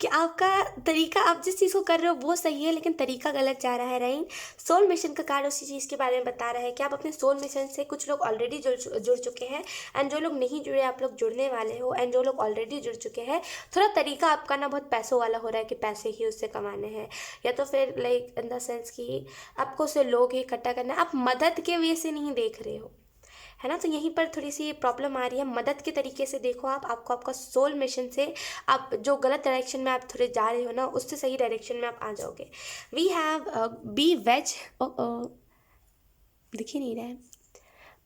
कि आपका तरीका, आप जिस चीज़ को कर रहे हो वो सही है, लेकिन तरीका गलत जा रहा है, राइट। सोल मिशन का कार्ड उसी चीज़ के बारे में बता रहा है कि आप अपने सोल मिशन से, कुछ लोग ऑलरेडी जुड़ चुके हैं, एंड जो लोग नहीं जुड़े आप लोग जुड़ने वाले हो, एंड जो लोग ऑलरेडी जुड़ चुके हैं, थोड़ा तरीका आपका ना बहुत पैसों वाला हो रहा है कि पैसे ही उससे कमाने हैं, या तो फिर लाइक इन द सेंस कि आपको उससे लोग ही इकट्ठा करना है, आप मदद के वे से नहीं देख रहे हो, है ना। तो यहीं पर थोड़ी सी प्रॉब्लम आ रही है। मदद के तरीके से देखो आप, आपको आपका सोल मिशन से, आप जो गलत डायरेक्शन में आप थोड़े जा रहे हो ना, उससे सही डायरेक्शन में आप आ जाओगे। वी हैव बी वेज, दिख ही नहीं रहा है,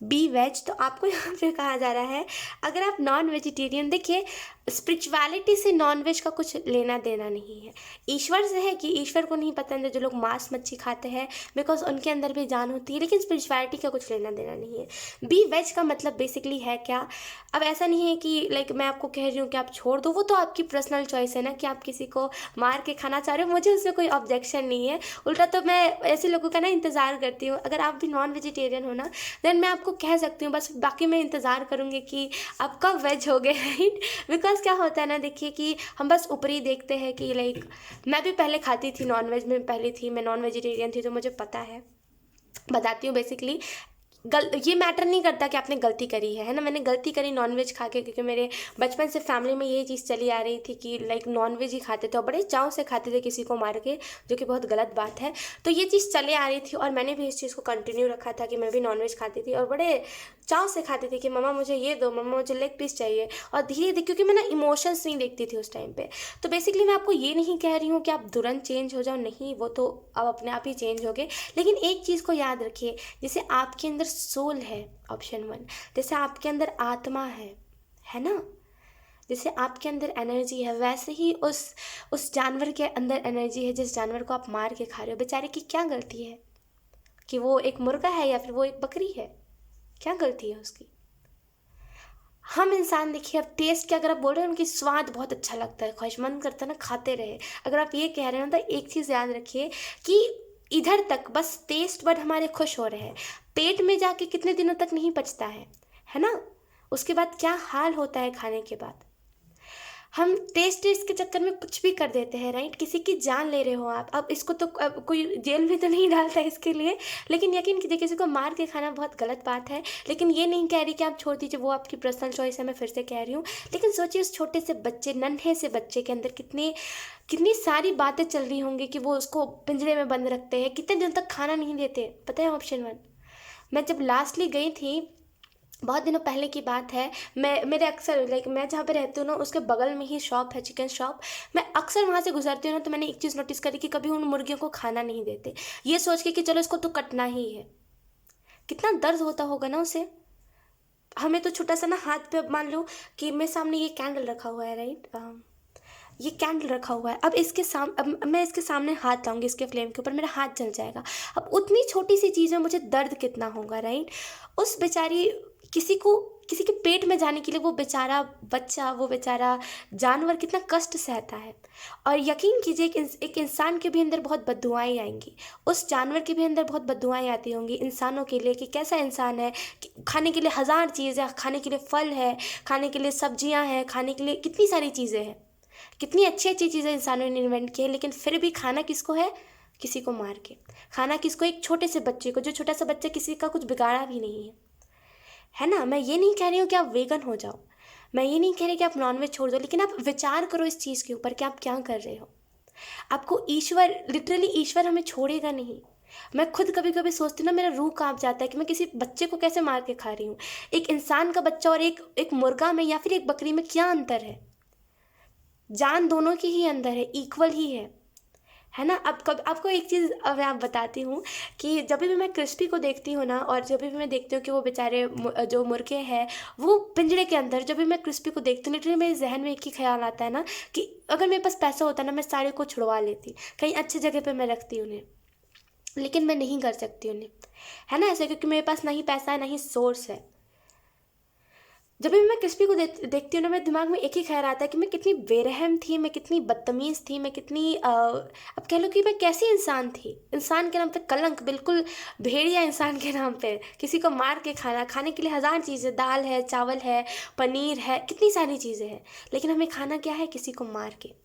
बी वेज। तो आपको यहाँ पे कहा जा रहा है, अगर आप नॉन वेजिटेरियन, देखिए स्पिरिचुअलिटी से नॉन वेज का कुछ लेना देना नहीं है। ईश्वर से है कि ईश्वर को नहीं पसंद है जो लोग मांस मच्छी खाते हैं, बिकॉज उनके अंदर भी जान होती है, लेकिन स्पिरिचुअलिटी का कुछ लेना देना नहीं है। बी वेज का मतलब बेसिकली है क्या, अब ऐसा नहीं है कि लाइक मैं आपको कह रही हूँ कि आप छोड़ दो, वो तो आपकी पर्सनल चॉइस है ना कि आप किसी को मार के खाना चाह रहे हो, मुझे उसमें कोई ऑब्जेक्शन नहीं है। उल्टा तो मैं ऐसे लोगों का ना इंतज़ार करती हूँ। अगर आप भी नॉन वेजिटेरियन हो ना, देन मैं आपको कह सकती हूँ, बस बाकी मैं इंतज़ार करूँगी कि आप कब वेज हो गए, राइट। बिकॉज क्या होता है ना, देखिए कि हम बस ऊपरी देखते हैं कि लाइक मैं भी पहले खाती थी नॉन वेज में, पहले थी मैं नॉन वेजिटेरियन थी, तो मुझे पता है, बताती हूँ बेसिकली। ये मैटर नहीं करता कि आपने गलती करी है ना। मैंने गलती करी नॉनवेज खा के, क्योंकि मेरे बचपन से फैमिली में यही चीज़ चली आ रही थी कि लाइक नॉनवेज ही खाते थे और बड़े चाव से खाते थे किसी को मार के, जो कि बहुत गलत बात है। तो ये चीज़ चले आ रही थी और मैंने भी इस चीज़ को कंटिन्यू रखा था कि मैं भी नॉनवेज खाती थी और बड़े चाव से खाती थी कि मम्मा मुझे ये दो, मम्मा मुझे लेग पीस चाहिए। और धीरे धीरे, क्योंकि मैं ना इमोशंस नहीं देखती थी उस टाइम पे, तो बेसिकली मैं आपको ये नहीं कह रही हूँ कि आप तुरंत चेंज हो जाओ, नहीं, वो तो आप अपने आप ही चेंज होगे। लेकिन एक चीज़ को याद रखिए, जैसे आपके अंदर सोल है, ऑप्शन 1, जैसे आपके अंदर आत्मा है ना, जैसे आपके अंदर एनर्जी है, वैसे ही उस जानवर के अंदर एनर्जी है, जिस जानवर को आप मार के खा रहे हो। बेचारे की क्या गलती है कि वो एक मुर्गा है या फिर वो एक बकरी है, क्या गलती है उसकी। हम इंसान देखिए, अब टेस्ट के अगर आप बोल रहे हो, उनकी स्वाद बहुत अच्छा लगता है, ख्वाहिशमंद करता है ना खाते रहे। अगर आप ये कह रहे हो तो एक चीज़ याद रखिए कि इधर तक बस टेस्ट बट हमारे खुश हो रहे हैं, पेट में जाके कितने दिनों तक नहीं पचता है ना। उसके बाद क्या हाल होता है खाने के बाद। हम टेस्ट के चक्कर में कुछ भी कर देते हैं, राइट। किसी की जान ले रहे हो आप, अब इसको तो अब कोई जेल में तो नहीं डालता है इसके लिए, लेकिन यकीन कीजिए किसी को मार के खाना बहुत गलत बात है। लेकिन ये नहीं कह रही कि आप छोड़ दीजिए, वो आपकी पर्सनल चॉइस है, मैं फिर से कह रही हूँ। लेकिन सोचिए उस छोटे से बच्चे, नन्हे से बच्चे के अंदर कितनी कितनी सारी बातें चल रही होंगी कि वो उसको पिंजरे में बंद रखते हैं, कितने दिन तक खाना नहीं देते, पता है। ऑप्शन 1, मैं जब लास्टली गई थी, बहुत दिनों पहले की बात है, मैं मेरे अक्सर लाइक मैं जहाँ पे रहती हूँ ना, उसके बगल में ही शॉप है, चिकन शॉप। मैं अक्सर वहाँ से गुजरती हूँ ना, तो मैंने एक चीज़ नोटिस करी कि कभी उन मुर्गियों को खाना नहीं देते, ये सोच के कि चलो इसको तो कटना ही है। कितना दर्द होता होगा ना उसे। हमें तो छोटा सा ना हाथ पे, अब मान लो कि मेरे सामने ये कैंडल रखा हुआ है, राइट, ये कैंडल रखा हुआ है, अब अब मैं इसके सामने हाथ लाऊंगी, इसके फ्लेम के ऊपर मेरा हाथ जल जाएगा। अब उतनी छोटी सी चीज़ में मुझे दर्द कितना होगा, राइट। उस बेचारी, किसी के पेट में जाने के लिए वो बेचारा बच्चा, वो बेचारा जानवर कितना कष्ट सहता है। और यकीन कीजिए एक इंसान के भी अंदर बहुत बददुआएं आएंगी, उस जानवर के भी अंदर बहुत बददुआएं आती होंगी इंसानों के लिए, कि कैसा इंसान है, कि खाने के लिए हज़ार चीज़ है, खाने के लिए फल है, खाने के लिए सब्जियां हैं, खाने के लिए कितनी सारी चीज़ें हैं, कितनी अच्छी अच्छी चीज़ें इंसानों ने इन्वेंट की है, लेकिन फिर भी खाना किसको है, किसी को मार के। खाना किसको, एक छोटे से बच्चे को, जो छोटा सा बच्चा किसी का कुछ बिगाड़ा भी नहीं है ना। मैं ये नहीं कह रही हूँ कि आप वेगन हो जाओ, मैं ये नहीं कह रही कि आप नॉनवेज छोड़ दो, लेकिन आप विचार करो इस चीज़ के ऊपर कि आप क्या कर रहे हो। आपको ईश्वर, लिटरली ईश्वर हमें छोड़ेगा नहीं। मैं खुद कभी कभी सोचती हूँ ना, मेरा रूह कांप जाता है कि मैं किसी बच्चे को कैसे मार के खा रही हूँ। एक इंसान का बच्चा और एक मुर्गा में या फिर एक बकरी में क्या अंतर है। जान दोनों की ही अंदर है, इक्वल ही है ना। अब कब आपको एक चीज़ अब मैं आप बताती हूँ कि जब भी मैं क्रिस्पी को देखती हूँ ना, और जब भी मैं देखती हूँ कि वो बेचारे जो मुर्गे हैं वो पिंजरे के अंदर, जब भी मैं क्रिस्पी को देखती हूँ, लिटरली मेरे जहन में एक ही ख्याल आता है ना कि अगर मेरे पास पैसा होता ना, मैं सारे को छुड़वा लेती, कहीं अच्छी जगह पर मैं रखती उन्हें, लेकिन मैं नहीं कर सकती उन्हें, है ना ऐसे, क्योंकि मेरे पास ना ही पैसा है ना ही सोर्स है। जब भी मैं किसी को देखती हूँ ना, मेरे दिमाग में एक ही ख़्याल आता है कि मैं कितनी बेरहम थी, मैं कितनी बदतमीज़ थी, मैं कितनी अब कह लो कि मैं कैसी इंसान थी। इंसान के नाम पे कलंक, बिल्कुल भेड़िया इंसान के नाम पे, किसी को मार के खाना, खाने के लिए हज़ार चीज़ें, दाल है, चावल है, पनीर है, कितनी सारी चीज़ें हैं, लेकिन हमें खाना क्या है? किसी को मार के,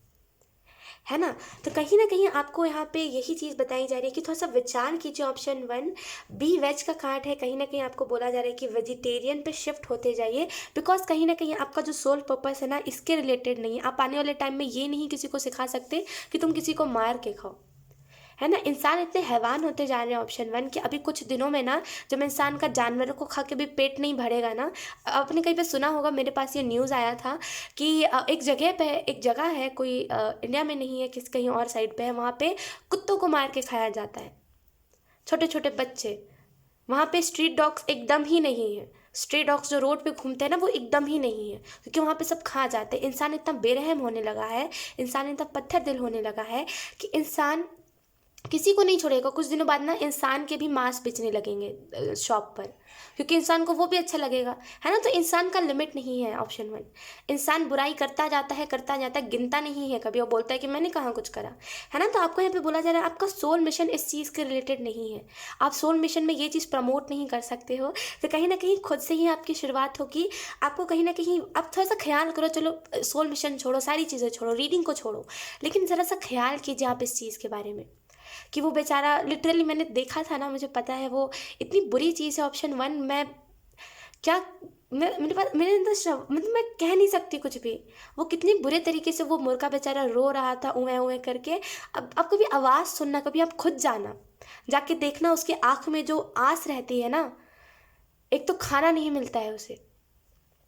है ना? तो कहीं न कहीं आपको यहाँ पे यही चीज़ बताई जा रही है कि थोड़ा-सा विचार कीजिए। ऑप्शन 1 बी वेज का कार्ड है, कहीं न कहीं आपको बोला जा रहा है कि वेजिटेरियन पे शिफ्ट होते जाइए, बिकॉज़ कहीं न कहीं आपका जो सोल पर्पस है ना, इसके रिलेटेड नहीं है। आप आने वाले टाइम में ये नहीं किसी को सिखा सकते कि तुम किसी को मार के खाओ। है ना? इंसान इतने हैवान होते जा रहे हैं, ऑप्शन 1, कि अभी कुछ दिनों में ना, जब इंसान का जानवरों को खा के भी पेट नहीं भरेगा ना, आपने कहीं पे सुना होगा, मेरे पास ये न्यूज़ आया था कि एक जगह है, कोई इंडिया में नहीं है, कहीं और साइड पे है, वहाँ पे कुत्तों को मार के खाया जाता है, छोटे-छोटे बच्चे। वहाँ पे स्ट्रीट डॉग्स एकदम ही नहीं है। स्ट्रीट डॉग्स जो रोड पे घूमते हैं ना, वो एकदम ही नहीं है, क्योंकि वहाँ पे सब खा जाते हैं। इंसान इतना बेरहम होने लगा है, इंसान इतना पत्थर दिल होने लगा है कि इंसान किसी को नहीं छोड़ेगा। कुछ दिनों बाद ना इंसान के भी मांस बेचने लगेंगे शॉप पर, क्योंकि इंसान को वो भी अच्छा लगेगा, है ना? तो इंसान का लिमिट नहीं है, ऑप्शन 1। इंसान बुराई करता जाता है, गिनता नहीं है कभी, वो बोलता है कि मैंने कहाँ कुछ करा, है ना? तो आपको यहाँ पे बोला जा रहा है आपका सोल मिशन इस चीज़ के रिलेटेड नहीं है। आप सोल मिशन में ये चीज़ प्रमोट नहीं कर सकते हो, तो कहीं ना कहीं खुद से ही आपकी शुरुआत होगी। आपको कहीं ना कहीं आप थोड़ा सा ख्याल करो, चलो सोल मिशन छोड़ो, सारी चीज़ें छोड़ो, रीडिंग को छोड़ो, लेकिन ज़रा सा ख्याल कीजिए आप इस चीज़ के बारे में कि वो बेचारा, लिटरली मैंने देखा था ना, मुझे पता है वो इतनी बुरी चीज़ है। ऑप्शन 1, मैं क्या, मैं मेरे पास मेरे अंदर मतलब मैं कह नहीं सकती कुछ भी। वो कितनी बुरे तरीके से वो मुर्गा बेचारा रो रहा था, ऊँ ऊँ करके। अब कभी आवाज़ सुनना, कभी आप खुद जाना, जाके देखना उसके आँख में जो आँस रहती है ना। एक तो खाना नहीं मिलता है उसे,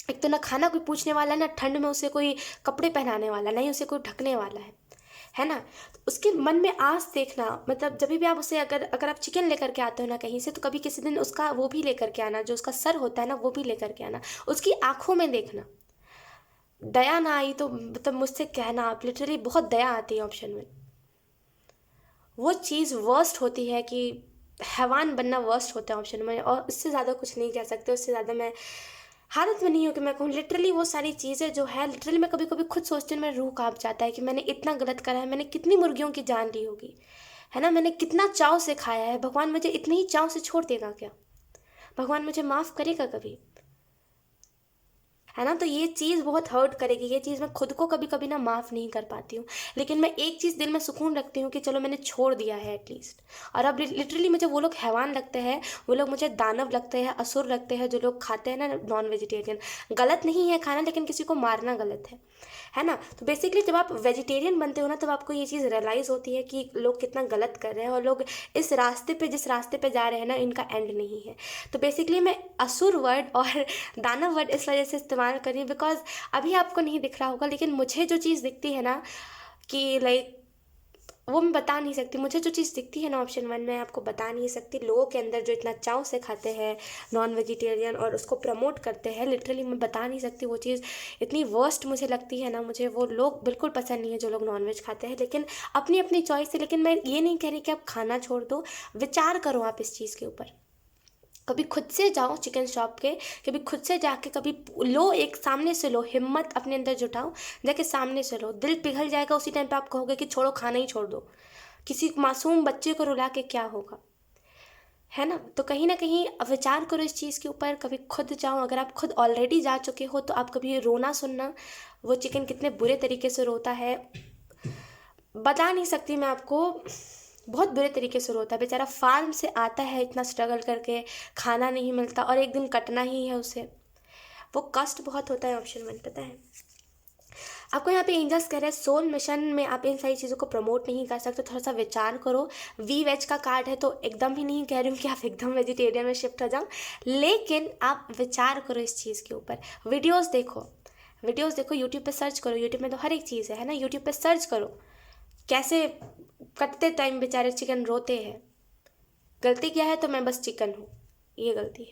एक तो ना खाना कोई पूछने वाला, ना ठंड में उसे कोई कपड़े पहनाने वाला, ना ही उसे कोई ढकने वाला है ना? तो उसके मन में आस देखना, मतलब जब भी आप उसे, अगर अगर आप चिकन लेकर के आते हो ना कहीं से, तो कभी किसी दिन उसका वो भी लेकर के आना, जो उसका सर होता है ना, वो भी लेकर के आना, उसकी आंखों में देखना। दया ना आई तो मतलब मुझसे कहना, आप लिटरली बहुत दया आती है ऑप्शन में। वो चीज़ वर्स्ट होती है कि हैवान बनना वर्स्ट होता है ऑप्शन में, और इससे ज़्यादा कुछ नहीं कह सकते, उससे ज़्यादा मैं हालत में नहीं हूँ कि मैं कहूँ। लिटरली वो सारी चीज़ें जो है, लिटरली मैं कभी कभी खुद सोचती हूँ, मेरा रूह काँप जाता है कि मैंने इतना गलत करा है, मैंने कितनी मुर्गियों की जान ली होगी, है ना? मैंने कितना चाव से खाया है, भगवान मुझे इतने ही चाव से छोड़ देगा क्या? भगवान मुझे माफ़ करेगा कभी? है ना? तो ये चीज़ बहुत हर्ट करेगी, ये चीज़ मैं खुद को कभी कभी ना माफ़ नहीं कर पाती हूँ, लेकिन मैं एक चीज़ दिल में सुकून रखती हूँ कि चलो मैंने छोड़ दिया है एटलीस्ट। और अब लिटरली मुझे वो लोग हैवान लगते हैं, वो लोग मुझे दानव लगते हैं, असुर लगते हैं, जो लोग खाते हैं ना नॉन वेजिटेरियन। गलत नहीं है खाना, लेकिन किसी को मारना गलत है ना? तो बेसिकली जब आप वेजिटेरियन बनते हो ना, तब आपको ये चीज़ रियलाइज़ होती है कि लोग कितना गलत कर रहे हैं, और लोग इस रास्ते पे, जिस रास्ते पे जा रहे हैं ना, इनका एंड नहीं है। तो बेसिकली मैं असुर वर्ड और दानव वर्ड इस वजह से इस्तेमाल कर रही हूँ, बिकॉज अभी आपको नहीं दिख रहा होगा, लेकिन मुझे जो चीज़ दिखती है ना, कि लाइक वो मैं बता नहीं सकती। मुझे जो चीज़ दिखती है ना ऑप्शन 1 में, आपको बता नहीं सकती। लोगों के अंदर जो इतना चाव से खाते हैं नॉन वेजिटेरियन और उसको प्रमोट करते हैं, लिटरली मैं बता नहीं सकती। वो चीज़ इतनी वर्स्ट मुझे लगती है ना, मुझे वो लोग बिल्कुल पसंद नहीं है जो लोग नॉन वेज खाते हैं, लेकिन अपनी अपनी चॉइस है। लेकिन मैं ये नहीं कह रही कि आप खाना छोड़ दो, विचार करो आप इस चीज़ के ऊपर। कभी खुद से जाओ चिकन शॉप के, कभी खुद से जाके कभी लो, एक सामने से लो, हिम्मत अपने अंदर जुटाओ, जाके सामने से लो। दिल पिघल जाएगा उसी टाइम पे, आप कहोगे कि छोड़ो, खाना ही छोड़ दो। किसी मासूम बच्चे को रुला के क्या होगा, है ना? तो कहीं ना कहीं विचार करो इस चीज़ के ऊपर। कभी खुद जाओ, अगर आप खुद ऑलरेडी जा चुके हो तो आप कभी रोना सुनना, वो चिकन कितने बुरे तरीके से रोता है, बता नहीं सकती मैं आपको। बहुत बुरे तरीके से रोता है बेचारा, फार्म से आता है इतना स्ट्रगल करके, खाना नहीं मिलता और एक दिन कटना ही है उसे। वो कष्ट बहुत होता है ऑप्शन 1, पता है आपको? यहाँ पे एंजल्स कह रहे हैं सोल मिशन में आप इन सारी चीज़ों को प्रमोट नहीं कर सकते, थोड़ा सा विचार करो। वी वेज का कार्ड है, तो एकदम ही नहीं कह रही हूँ कि आप एकदम वेजिटेरियन में शिफ्ट हो जाओ, लेकिन आप विचार करो इस चीज़ के ऊपर। वीडियोज़ देखो, यूट्यूब पे सर्च करो, यूट्यूब में तो हर एक चीज़ है ना? यूट्यूब पे सर्च करो कैसे कटते टाइम बेचारे चिकन रोते हैं। गलती क्या है? तो मैं बस चिकन हूँ, ये गलती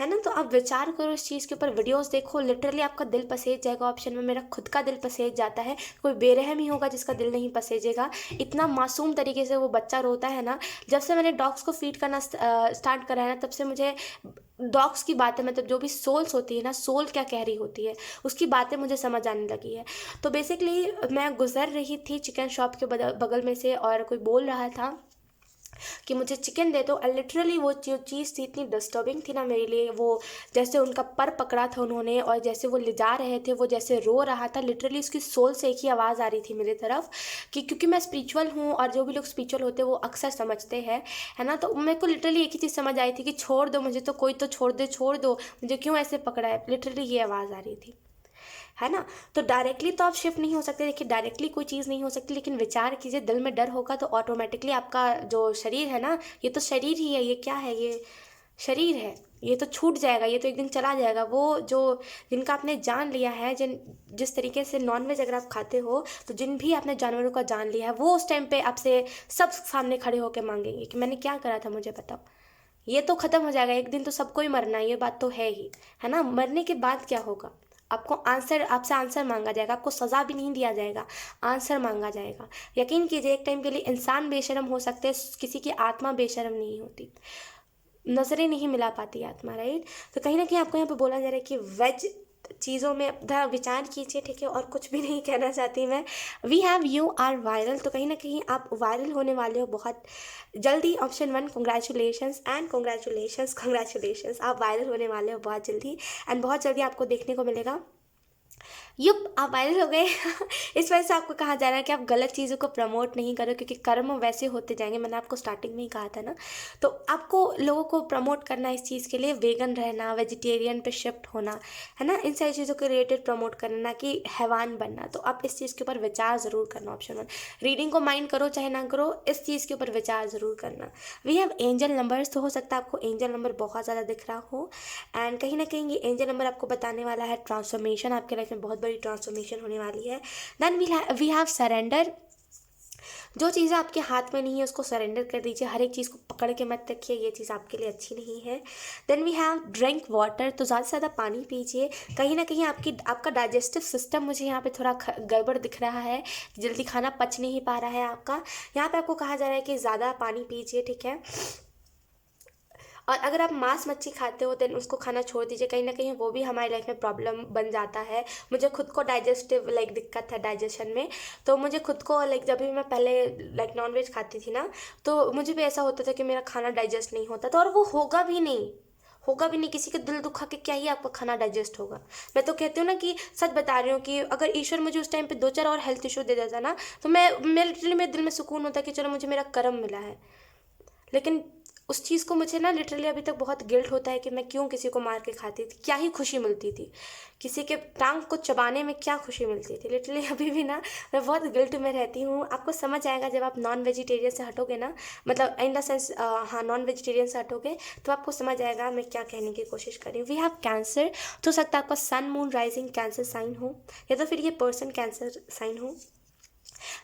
है ना। तो आप विचार करो इस चीज़ के ऊपर, वीडियोस देखो, लिटरली आपका दिल पसेज जाएगा। ऑप्शन में मेरा खुद का दिल पसेज जाता है। कोई बेरहम ही होगा जिसका दिल नहीं पसेजेगा। इतना मासूम तरीके से वो बच्चा रोता है ना। जब से मैंने डॉग्स को फीड करना स्टार्ट करा है ना, तब से मुझे डॉग्स की बातें, मतलब जो भी सोल्स होती है ना, सोल क्या कह रही होती है, उसकी बातें मुझे समझ आने लगी है। तो बेसिकली मैं गुजर रही थी चिकन शॉप के बगल में से, और कोई बोल रहा था कि मुझे चिकन दे दो। और लिटरली वो जो चीज़ थी इतनी डिस्टर्बिंग थी ना मेरे लिए। वो जैसे उनका पर पकड़ा था उन्होंने, और जैसे वो ले जा रहे थे, वो जैसे रो रहा था, लिटरली उसकी सोल से एक ही आवाज़ आ रही थी मेरी तरफ कि क्योंकि मैं स्पिरिचुअल हूँ, और जो भी लोग स्पिरिचुअल होते हैं वो अक्सर समझते हैं, है ना। तो मेरे को लिटरली एक ही चीज़ समझ आई थी कि छोड़ दो मुझे, तो कोई तो छोड़ दे, छोड़ दो मुझे, क्यों ऐसे पकड़ा है। लिटरली ये आवाज़ आ रही थी, है ना। तो डायरेक्टली तो आप शिफ्ट नहीं हो सकते, देखिए डायरेक्टली कोई चीज़ नहीं हो सकती, लेकिन विचार कीजिए, दिल में डर होगा तो ऑटोमेटिकली आपका जो शरीर है ना, ये तो शरीर ही है, ये क्या है, ये शरीर है, ये तो छूट जाएगा, ये तो एक दिन चला जाएगा। वो जो जिनका आपने जान लिया है, जिस तरीके से नॉनवेज अगर आप खाते हो, तो जिन भी आपने जानवरों का जान लिया है, वो उस टाइम पे आपसे सब सामने खड़े होकर मांगेंगे कि मैंने क्या करा था, मुझे बताओ। ये तो खत्म हो जाएगा, एक दिन तो सबको ही मरना है, ये बात तो है ना। मरने के बाद क्या होगा, आपको आंसर, आपसे आंसर मांगा जाएगा, आपको सज़ा भी नहीं दिया जाएगा, आंसर मांगा जाएगा। यकीन कीजिए, एक टाइम के लिए इंसान बेशर्म हो सकते हैं, किसी की आत्मा बेशर्म नहीं होती, नजरें नहीं मिला पाती आत्मा, राइट। तो कहीं ना कहीं आपको यहाँ पे बोला जा रहा है कि वेज चीज़ों में ज़रा विचार कीजिए, ठीक है। और कुछ भी नहीं कहना चाहती मैं। We have you are viral, तो कहीं ना कहीं आप वायरल होने वाले हो बहुत जल्दी। Option 1, congratulations and congratulations, congratulations, आप वायरल होने वाले हो बहुत जल्दी, एंड बहुत जल्दी आपको देखने को मिलेगा। युप, आप वायरल हो गए। इस वजह से आपको कहा जा रहा है कि आप गलत चीज़ों को प्रमोट नहीं करो, क्योंकि कर्म वैसे होते जाएंगे। मैंने आपको स्टार्टिंग में ही कहा था ना। तो आपको लोगों को प्रमोट करना इस चीज़ के लिए, वेगन रहना, वेजिटेरियन पे शिफ्ट होना, है ना, इन सारी चीज़ों के रिलेटेड प्रमोट करना, ना कि हैवान बनना। तो आप इस चीज़ के ऊपर विचार ज़रूर करना। ऑप्शन 1, रीडिंग को माइंड करो चाहे ना करो, इस चीज़ के ऊपर विचार ज़रूर करना। वी हैव एंजल नंबर्स, तो हो सकता है आपको एंजल नंबर बहुत ज़्यादा दिख रहा हो, एंड कहीं ना कहीं ये एंजल नंबर आपको बताने वाला है ट्रांसफॉर्मेशन, आपके लाइफ में बहुत बड़ी ट्रांसफॉर्मेशन होने वाली है। देन वी हैव सरेंडर, जो चीज़ें आपके हाथ में नहीं है उसको सरेंडर कर दीजिए, हर एक चीज़ को पकड़ के मत रखिए, ये चीज़ आपके लिए अच्छी नहीं है। Then we have drink water, तो ज़्यादा से ज़्यादा पानी पीजिए। कहीं ना कहीं आपका डाइजेस्टिव सिस्टम मुझे यहाँ पे थोड़ा गड़बड़ दिख रहा है, जल्दी खाना पच नहीं पा रहा है आपका। यहाँ पे आपको कहा जा रहा है कि ज़्यादा पानी पीजिए, ठीक है। और अगर आप मांस मच्छी खाते हो देन उसको खाना छोड़ दीजिए, कहीं ना कहीं वो भी हमारी लाइफ में प्रॉब्लम बन जाता है। मुझे खुद को डाइजेस्टिव दिक्कत है डाइजेशन में। तो मुझे खुद को जब भी मैं पहले नॉनवेज खाती थी ना, तो मुझे भी ऐसा होता था कि मेरा खाना डाइजेस्ट नहीं होता था, और वो होगा भी नहीं। किसी का दिल दुखा के क्या ही आपका खाना डाइजेस्ट होगा। मैं तो कहती हूँ ना कि सच बता रही हूँ कि अगर ईश्वर मुझे उस टाइम पे 2-4 और हेल्थ इशू दे देता ना, तो मैं लिटरली मेरे दिल में सुकून होता कि चलो मुझे मेरा कर्म मिला है। लेकिन उस चीज़ को मुझे ना लिटरली अभी तक बहुत गिल्ट होता है कि मैं क्यों किसी को मार के खाती थी, क्या ही खुशी मिलती थी, किसी के टांग को चबाने में क्या खुशी मिलती थी। लिटरली अभी भी ना मैं बहुत गिल्ट में रहती हूँ। आपको समझ आएगा जब आप नॉन वेजिटेरियन से हटोगे ना, मतलब इन द सेंस हाँ, नॉन वेजिटेरियन से हटोगे तो आपको समझ आएगा मैं क्या कहने की कोशिश कर रही हूँ। वी हैव कैंसर, तो हो सकता है आपका sun moon rising Cancer sign हो, या तो फिर ये पर्सन कैंसर साइन हो।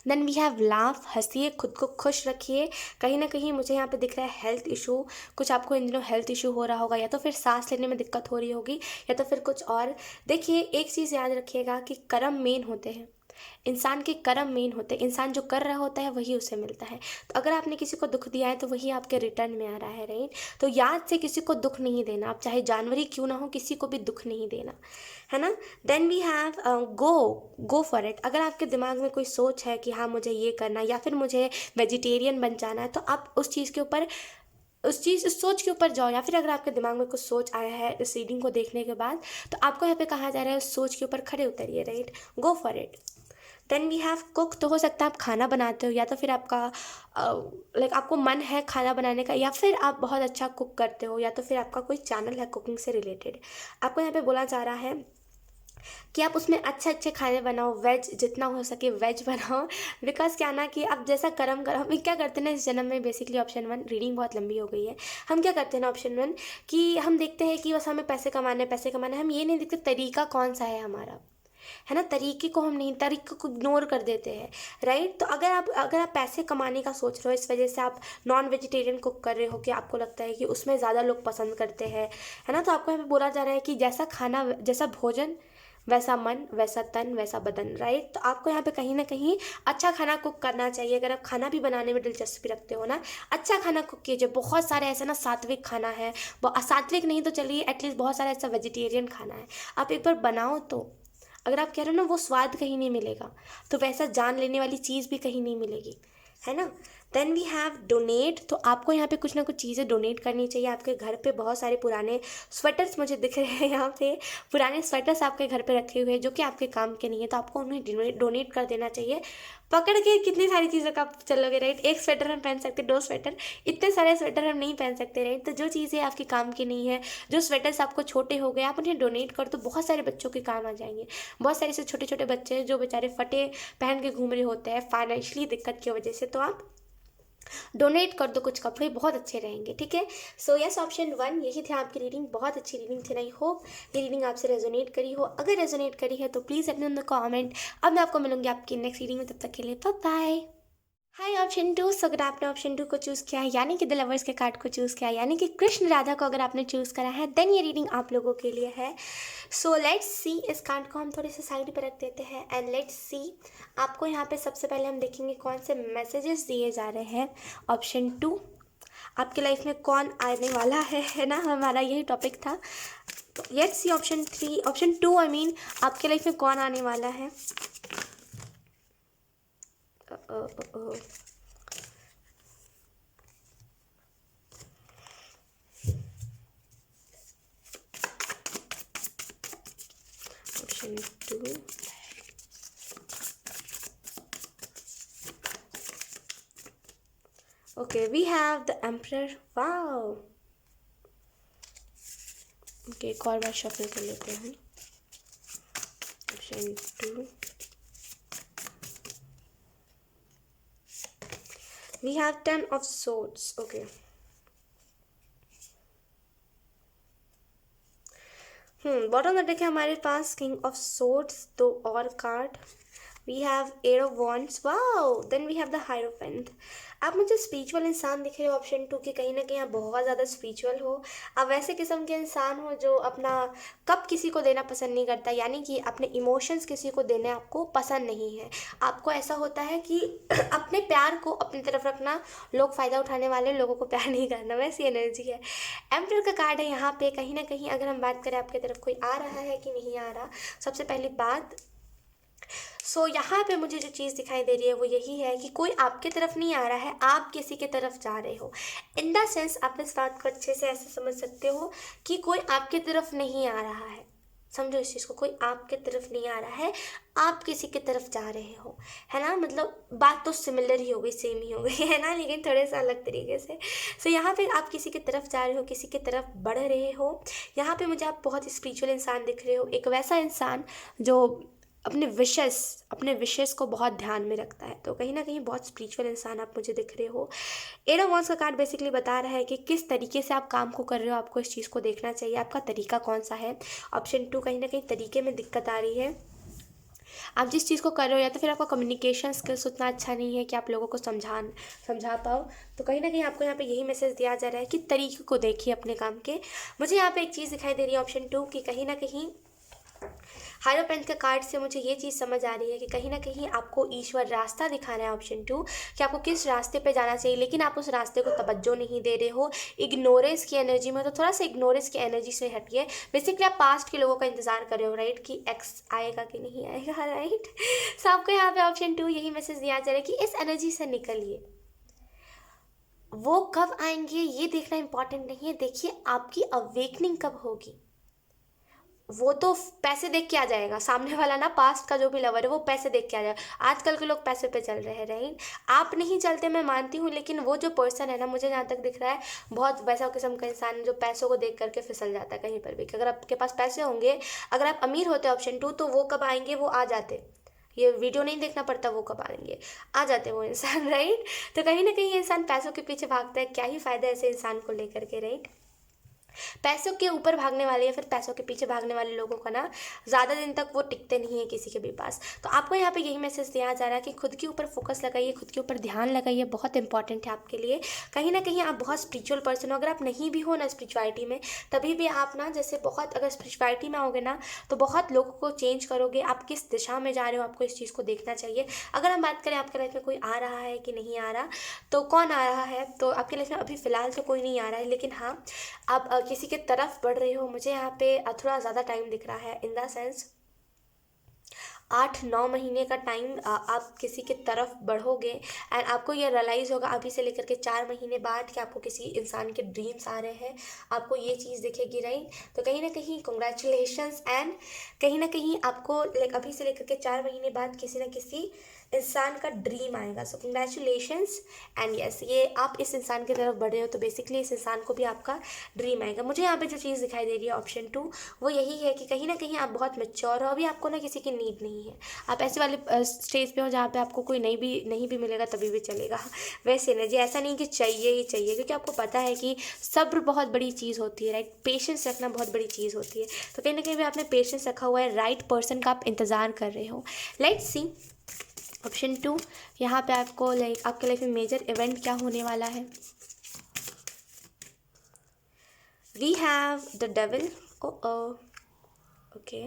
देन वी हैव लाफ, हंसिए, खुद को खुश रखिए। कहीं ना कहीं मुझे यहाँ पे दिख रहा है हेल्थ इशू, कुछ आपको इन दिनों हेल्थ इशू हो रहा होगा, या तो फिर सांस लेने में दिक्कत हो रही होगी, या तो फिर कुछ और। देखिए एक चीज़ याद रखिएगा कि कर्म मेन होते हैं, इंसान के कर्म मेन होते हैं। इंसान जो कर रहा होता है वही उसे मिलता है। तो अगर आपने किसी को दुख दिया है तो वही आपके रिटर्न में आ रहा है, राइट। तो याद से किसी को दुख नहीं देना, आप चाहे जानवर ही क्यों ना हो, किसी को भी दुख नहीं देना, है ना। Then we have go for it. अगर आपके दिमाग में कोई सोच है कि हाँ मुझे ये करना, या फिर मुझे वेजिटेरियन बन जाना है, तो आप उस चीज़ के ऊपर, उस सोच के ऊपर जाओ। या फिर अगर आपके दिमाग में कुछ सोच आया है इस रीडिंग को देखने के बाद, तो आपको यहाँ पे कहा जा रहा है उस सोच के ऊपर खड़े उतरिए, right, go for it. Then we have cook, तो हो सकता है आप खाना बनाते हो, या तो फिर आपका आपको मन है खाना बनाने का, या फिर आप बहुत अच्छा कुक करते हो, या तो फिर आपका कोई चैनल है कुकिंग से रिलेटेड। आपको यहाँ पे बोला जा रहा है कि आप उसमें अच्छे अच्छे खाने बनाओ, वेज जितना हो सके वेज बनाओ। बिकॉज क्या ना कि आप जैसा कर्म करो, हम क्या करते हैं ना इस जन्म में, बेसिकली ऑप्शन 1, रीडिंग बहुत लंबी हो गई है। हम क्या करते हैं ना ऑप्शन 1 कि हम देखते हैं कि बस हमें पैसे कमाने हैं, पैसे कमाने हैं, हम ये नहीं देखते तरीका कौन सा है हमारा। है ना, तरीके को हम नहीं, तरीके को इग्नोर कर देते हैं, राइट। तो अगर आप पैसे कमाने का सोच रहे हो, इस वजह से आप नॉन वेजिटेरियन कुक कर रहे हो कि आपको लगता है कि उसमें ज़्यादा लोग पसंद करते हैं, है ना, तो आपको यहाँ पे बोला जा रहा है कि जैसा खाना, जैसा भोजन, वैसा मन, वैसा तन, वैसा बदन, राइट। तो आपको यहाँ पे कहीं ना कहीं अच्छा खाना कुक करना चाहिए। अगर आप खाना भी बनाने में दिलचस्पी रखते हो ना, अच्छा खाना कुक कीजिए। बहुत सारे ऐसा ना सात्विक खाना है, सात्विक नहीं तो चलिए एटलीस्ट बहुत सारा ऐसा वेजिटेरियन खाना है, आप एक बार बनाओ तो। अगर आप कह रहे हो ना वो स्वाद कहीं नहीं मिलेगा, तो वैसा जान लेने वाली चीज़ भी कहीं नहीं मिलेगी, है ना। Then we have donate. तो आपको यहाँ पे कुछ ना कुछ चीज़ें डोनेट करनी चाहिए। आपके घर पे बहुत सारे पुराने स्वेटर्स मुझे दिख रहे हैं यहाँ पे, पुराने स्वेटर्स आपके घर पे रखे हुए हैं जो कि आपके काम के नहीं है, तो आपको उन्हें डोनेट कर देना चाहिए। पकड़ के कितनी सारी चीज़ों का आप चलोगे, राइट। एक स्वेटर हम पहन सकते, 2 स्वेटर, इतने सारे स्वेटर हम नहीं पहन सकते, राइट। तो जो चीज़ें आपके काम की नहीं है, जो स्वेटर्स आपको छोटे हो गए, आप उन्हें डोनेट कर दो, बहुत सारे बच्चों के काम आ जाएंगे। बहुत सारे ऐसे छोटे छोटे बच्चे हैं जो बेचारे फटे पहन के घूम रहे होते हैं फाइनेंशियली दिक्कत की वजह से, तो आप डोनेट कर दो कुछ कपड़े, बहुत अच्छे रहेंगे, ठीक है। सो यस, ऑप्शन 1 यही थे आपकी रीडिंग। बहुत अच्छी रीडिंग थी। आई होप ये रीडिंग आपसे रेजोनेट करी हो। अगर रेजोनेट करी है तो प्लीज़ अपने इन द कमेंट। अब मैं आपको मिलूंगी आपकी नेक्स्ट रीडिंग में, तब तक के लिए बाय बाय। हाय ऑप्शन 2। सो अगर आपने ऑप्शन 2 को चूज़ किया है, यानी कि द लवर्स के कार्ड को चूज़ किया है, यानी कि कृष्ण राधा को अगर आपने चूज़ करा है, देन ये रीडिंग आप लोगों के लिए है। सो लेट्स सी, इस कार्ड को हम थोड़े से साइड पे रख देते हैं एंड लेट्स सी आपको यहाँ पे सबसे पहले हम देखेंगे कौन से मैसेजेस दिए जा रहे हैं। ऑप्शन 2, आपके लाइफ में कौन आने वाला है ना, हमारा यही टॉपिक था। तो let's see option 3, option 2 I mean, आपके लाइफ में कौन आने वाला है। Option 2, okay, we have the emperor. wow, okay, एक और बार शफल कर लेते हैं। Option 2, we have 10 of swords. okay, bottom में देखें हमारे पास किंग ऑफ सोर्ड्स, 2 और card. We have eight of wands. Wow, then we have the hierophant. आप मुझे स्पिरिचुअल इंसान दिख रहे हो ऑप्शन 2 की, कहीं ना कहीं आप बहुत ज़्यादा स्पिरिचुअल हो। आप वैसे किस्म के इंसान हो जो अपना कप किसी को देना पसंद नहीं करता, यानी कि अपने इमोशंस किसी को देने आपको पसंद नहीं है। आपको ऐसा होता है कि अपने प्यार को अपनी तरफ रखना, लोग फ़ायदा उठाने वाले लोगों को प्यार नहीं करना, वैसी एनर्जी है। एम्परर का कार्ड है यहाँ पे। कहीं ना कहीं अगर हम बात करें आपकी तरफ कोई आ रहा है कि नहीं आ रहा, सबसे पहली बात, सो यहाँ पे मुझे जो चीज़ दिखाई दे रही है वो यही है कि कोई आपके तरफ नहीं आ रहा है, आप किसी की तरफ जा रहे हो। इन द सेंस आप इस बात को अच्छे से ऐसे समझ सकते हो कि कोई आपके तरफ नहीं आ रहा है। समझो इस चीज़ को, कोई आपके तरफ नहीं आ रहा है, आप किसी की तरफ जा रहे हो, है ना। मतलब बात तो सिमिलर ही हो गई, सेम ही हो गई, है ना, लेकिन थोड़े सा अलग तरीके से। सो यहाँ पे आप किसी की तरफ जा रहे हो, किसी की तरफ बढ़ रहे हो। यहाँ पे मुझे आप बहुत स्पिरिचुअल इंसान दिख रहे हो, एक वैसा इंसान जो अपने विशेस को बहुत ध्यान में रखता है। तो कहीं ना कहीं बहुत स्पिरिचुअल इंसान आप मुझे दिख रहे हो। एट ऑफ वॉन्ड्स का कार्ड बेसिकली बता रहा है कि किस तरीके से आप काम को कर रहे हो, आपको इस चीज़ को देखना चाहिए, आपका तरीका कौन सा है। ऑप्शन 2, कहीं ना कहीं तरीके में दिक्कत आ रही है। आप जिस चीज़ को कर रहे हो, या तो फिर आपका कम्युनिकेशन स्किल्स उतना अच्छा नहीं है कि आप लोगों को समझा पाओ। तो कहीं ना कहीं आपको यहाँ पे यही मैसेज दिया जा रहा है कि तरीके को देखिए अपने काम के। मुझे यहाँ पे एक चीज़ दिखाई दे रही है ऑप्शन 2 की, कहीं ना कहीं हायरोपेंट के कार्ड से मुझे ये चीज़ समझ आ रही है कि कहीं ना कहीं आपको ईश्वर रास्ता दिखा रहा है ऑप्शन 2, कि आपको किस रास्ते पे जाना चाहिए, लेकिन आप उस रास्ते को तवज्जो नहीं दे रहे हो, इग्नोरेंस की एनर्जी में। तो थोड़ा सा इग्नोरेंस की एनर्जी से हटिए। बेसिकली आप पास्ट के लोगों का इंतजार कर रहे हो, राइट, कि एक्स आएगा कि नहीं आएगा, राइट। सो आपको यहाँ पे ऑप्शन 2 यही मैसेज दिया जा रहा है कि इस एनर्जी से निकलिए। वो कब आएंगे ये देखना इंपॉर्टेंट नहीं है, देखिए आपकी अवेकनिंग कब होगी। वो तो पैसे देख के आ जाएगा सामने वाला ना, पास्ट का जो भी लवर है वो पैसे देख के आ जाएगा। आजकल के लोग पैसे पे चल रहे हैं, राइट। आप नहीं चलते, मैं मानती हूँ, लेकिन वो जो पर्सन है ना, मुझे जहाँ तक दिख रहा है बहुत वैसा किस्म का इंसान है जो पैसों को देख करके फिसल जाता है कहीं पर भी। अगर आपके पास पैसे होंगे, अगर आप अमीर होते ऑप्शन 2, तो वो कब आएंगे, वो आ जाते। ये वीडियो नहीं देखना पड़ता, वो कब आएंगे, आ जाते वो इंसान, राइट। तो कहीं ना कहीं ये इंसान पैसों के पीछे भागता है, क्या ही फ़ायदा ऐसे इंसान को लेकर के, राइट। पैसों के ऊपर भागने वाले या फिर पैसों के पीछे भागने वाले लोगों का ना ज़्यादा दिन तक वो टिकते नहीं है किसी के भी पास। तो आपको यहाँ पे यही मैसेज दिया जा रहा है कि खुद के ऊपर फोकस लगाइए, खुद के ऊपर ध्यान लगाइए, बहुत इंपॉर्टेंट है आपके लिए। कहीं ना कहीं आप बहुत स्पिरिचुअल पर्सन हो, अगर आप नहीं भी हो ना स्पिरिचुअलिटी में, तभी भी आप ना जैसे बहुत, अगर स्पिरिचुअलिटी में आओगे ना तो बहुत लोगों को चेंज करोगे। आप किस दिशा में जा रहे हो आपको इस चीज़ को देखना चाहिए। अगर हम बात करें आपके लाइफ में कोई आ रहा है कि नहीं आ रहा, तो कौन आ रहा है, तो आपके लाइफ में अभी फ़िलहाल तो कोई नहीं आ रहा है, लेकिन हाँ आप किसी के तरफ बढ़ रहे हो। मुझे यहाँ पे थोड़ा ज़्यादा टाइम दिख रहा है, इन द सेंस 8-9 महीने का टाइम आप किसी के तरफ बढ़ोगे एंड आपको ये रियलाइज़ होगा अभी से लेकर के 4 महीने बाद कि आपको किसी इंसान के ड्रीम्स आ रहे हैं, आपको ये चीज़ दिखेगी, राइट। तो कहीं ना कहीं कॉन्ग्रेचुलेशंस एंड कहीं ना कहीं आपको अभी से लेकर के 4 महीने बाद किसी ना किसी इंसान का ड्रीम आएगा। सो कंग्रेचुलेशंस एंड यस, ये आप इस इंसान की तरफ बढ़ रहे हो तो बेसिकली इस इंसान को भी आपका ड्रीम आएगा। मुझे यहाँ पे जो चीज़ दिखाई दे रही है ऑप्शन 2, वो यही है कि कहीं ना कहीं आप बहुत मैच्योर हो, अभी आपको ना किसी की नीड नहीं है। आप ऐसे वाले स्टेज पे हो जहाँ पे आपको कोई नहीं भी मिलेगा तभी भी चलेगा। वैसे ना जी, ऐसा नहीं कि चाहिए ही चाहिए, क्योंकि आपको पता है कि सब्र बहुत बड़ी चीज़ होती है, राइट। पेशेंस रखना बहुत बड़ी चीज़ होती है। तो कहीं ना कहीं भी आपने पेशेंस रखा हुआ है, राइट पर्सन का आप इंतज़ार कर रहे हो। लेट्स सी ऑप्शन 2, यहाँ पे आपको आपके लाइफ में मेजर इवेंट क्या होने वाला है। We have the devil. Okay,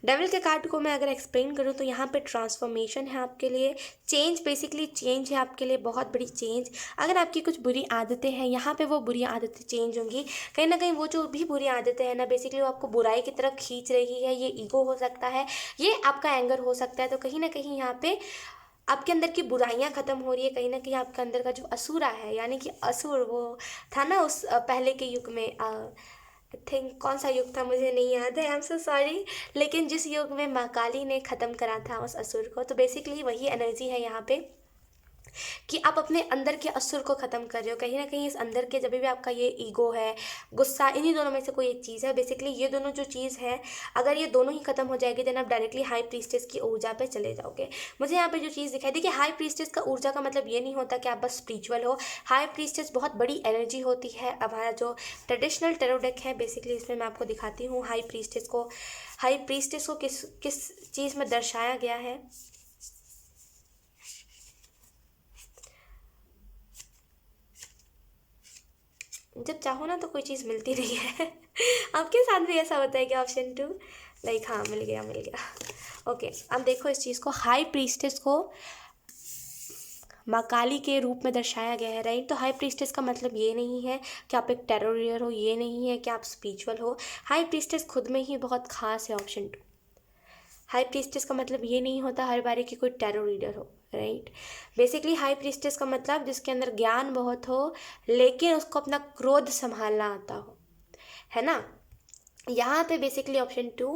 devil के कार्ड को मैं अगर एक्सप्लेन करूँ तो यहाँ पे ट्रांसफॉर्मेशन है आपके लिए, चेंज, बेसिकली चेंज है आपके लिए, बहुत बड़ी चेंज। अगर आपकी कुछ बुरी आदतें हैं, यहाँ पे वो बुरी आदतें चेंज होंगी। कहीं ना कहीं वो जो भी बुरी आदतें हैं ना, बेसिकली वो आपको बुराई की तरफ खींच रही है। ये ईगो हो सकता है, ये आपका एंगर हो सकता है। तो कहीं ना कहीं यहाँ पे आपके अंदर की बुराइयां खत्म हो रही है। कहीं ना कहीं आपके अंदर का जो असुरा है, यानी कि असुर वो था ना उस पहले के युग में, आई थिंक कौन सा युग था मुझे नहीं याद है, आई एम सो सॉरी, लेकिन जिस युग में माँ काली ने ख़त्म करा था उस असुर को, तो बेसिकली वही एनर्जी है यहाँ पे कि आप अपने अंदर के असुर को ख़त्म कर रहे हो। कहीं ना कहीं इस अंदर के, जब भी आपका ये ईगो है, गुस्सा, इन्हीं दोनों में से कोई एक चीज़ है। बेसिकली ये दोनों जो चीज़ है, अगर ये दोनों ही खत्म हो जाएगी देन आप डायरेक्टली हाई प्रीस्टेस की ऊर्जा पे चले जाओगे। मुझे यहाँ पे जो चीज़ दिखाई दी कि हाई प्रीस्टेस का ऊर्जा का मतलब ये नहीं होता कि आप बस स्पिरिचुअल हो। हाई प्रीस्टेस बहुत बड़ी एनर्जी होती है। हमारा जो ट्रेडिशनल टेरो डेक है, बेसिकली इसमें मैं आपको दिखाती हूँ हाई प्रीस्टेस को किस किस चीज़ में दर्शाया गया है। जब चाहो ना तो कोई चीज़ मिलती नहीं है। आपके साथ भी ऐसा होता है कि ऑप्शन 2, हाँ मिल गया। ओके, अब देखो इस चीज़ को, हाई प्रीस्टेस को माँ काली के रूप में दर्शाया गया है, राइट। तो हाई प्रीस्टेस का मतलब ये नहीं है कि आप एक टेररियर हो, ये नहीं है कि आप स्पिरिचुअल हो। हाई प्रीस्टेस खुद में ही बहुत खास है, ऑप्शन 2। हाई प्रीस्टेस का मतलब ये नहीं होता हर बारी की कोई टैरो रीडर हो, राइट। बेसिकली हाई प्रीस्टेस का मतलब जिसके अंदर ज्ञान बहुत हो लेकिन उसको अपना क्रोध संभालना आता हो, है ना। यहाँ पे बेसिकली ऑप्शन 2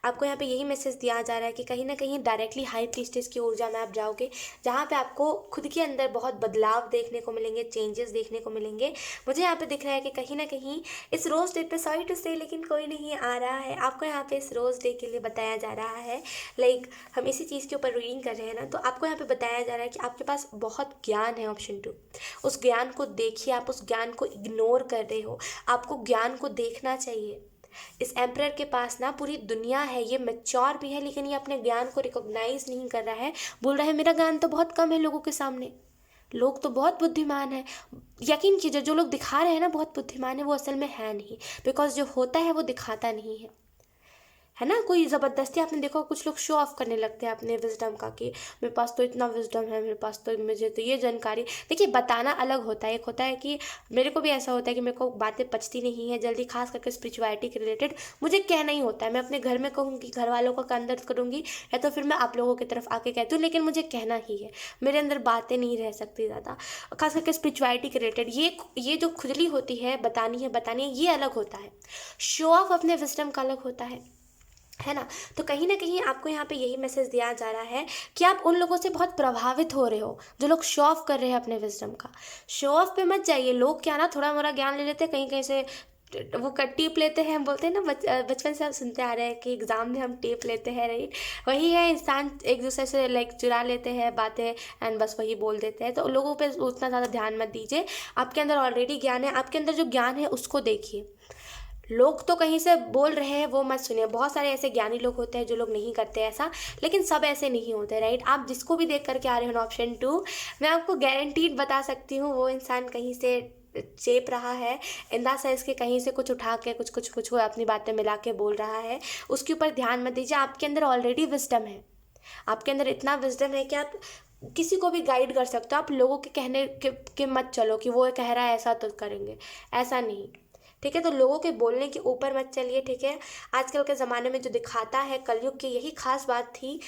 आपको यहाँ पे यही मैसेज दिया जा रहा है कि कहीं ना कहीं डायरेक्टली हाई प्रीस्टेस की ऊर्जा में आप जाओगे, जहाँ पे आपको खुद के अंदर बहुत बदलाव देखने को मिलेंगे, चेंजेस देखने को मिलेंगे। मुझे यहाँ पे दिख रहा है कि कहीं ना कहीं इस रोज़ डे पे, सॉरी टू से, लेकिन कोई नहीं आ रहा है। आपको यहाँ पे इस रोज़ डे के लिए बताया जा रहा है, हम इसी चीज़ के ऊपर रीडिंग कर रहे हैं ना, तो आपको यहाँ पे बताया जा रहा है कि आपके पास बहुत ज्ञान है, ऑप्शन 2। उस ज्ञान को देखिए, आप उस ज्ञान को इग्नोर कर रहे हो, आपको ज्ञान को देखना चाहिए। इस एम्परर के पास ना पूरी दुनिया है, ये मैच्योर भी है, लेकिन ये अपने ज्ञान को रिकॉग्नाइज नहीं कर रहा है। बोल रहा है मेरा ज्ञान तो बहुत कम है लोगों के सामने, लोग तो बहुत बुद्धिमान है। यकीन कीजिए, जो लोग दिखा रहे हैं ना बहुत बुद्धिमान है, वो असल में है नहीं, बिकॉज जो होता है वो दिखाता नहीं है ना। कोई ज़बरदस्ती, आपने देखो कुछ लोग शो ऑफ करने लगते हैं अपने विजडम का कि मेरे पास तो इतना विजडम है, मेरे पास तो, मुझे तो ये जानकारी। देखिए, बताना अलग होता है। एक होता है कि मेरे को भी ऐसा होता है कि मेरे को बातें पचती नहीं है जल्दी, खास करके स्पिरिचुअलिटी के रिलेटेड मुझे कहना ही होता है। मैं अपने घर में कहूँगी, घर वालों को अंदर करूँगी, या तो फिर मैं आप लोगों की तरफ आके कहती हूँ, लेकिन मुझे कहना ही है। मेरे अंदर बातें नहीं रह सकती ज़्यादा, खास करके स्पिरिचुअलिटी के रिलेटेड। ये जो खुजली होती है, बतानी है, ये अलग होता है। शो ऑफ अपने विजडम का अलग होता है ना। तो कहीं ना कहीं आपको यहाँ पे यही मैसेज दिया जा रहा है कि आप उन लोगों से बहुत प्रभावित हो रहे हो जो लोग शो ऑफ कर रहे हैं अपने विजडम का। शो ऑफ पे मत जाइए। लोग क्या ना थोड़ा मोड़ा ज्ञान ले लेते हैं, कहीं कहीं से वो टेप लेते हैं, हम बोलते हैं ना बचपन से हम सुनते आ रहे हैं कि एग्ज़ाम में हम टेप लेते हैं, राइट। वही है, इंसान एक दूसरे से लाइक चुरा लेते हैं बातें एंड बस वही बोल देते हैं। तो लोगों पे उतना ज़्यादा ध्यान मत दीजिए। आपके अंदर ऑलरेडी ज्ञान है, आपके अंदर जो ज्ञान है उसको देखिए। लोग तो कहीं से बोल रहे हैं वो मत सुनिए। बहुत सारे ऐसे ज्ञानी लोग होते हैं जो लोग नहीं करते ऐसा, लेकिन सब ऐसे नहीं होते, राइट। आप जिसको भी देख करके आ रहे हो ऑप्शन 2, मैं आपको गारंटीड बता सकती हूँ वो इंसान कहीं से चेप रहा है, इन द सेंस के कहीं से कुछ उठा के कुछ कुछ कुछ वो अपनी बातें मिला के बोल रहा है। उसके ऊपर ध्यान मत दीजिए। आपके अंदर ऑलरेडी विजडम है, आपके अंदर इतना विजडम है कि आप किसी को भी गाइड कर सकते हो। आप लोगों के कहने के मत चलो कि वो कह रहा है ऐसा तो करेंगे, ऐसा नहीं, ठीक है। तो लोगों के बोलने के ऊपर मत चलिए, ठीक है। आजकल के ज़माने में जो दिखाता है कलयुग की, यही खास बात थी।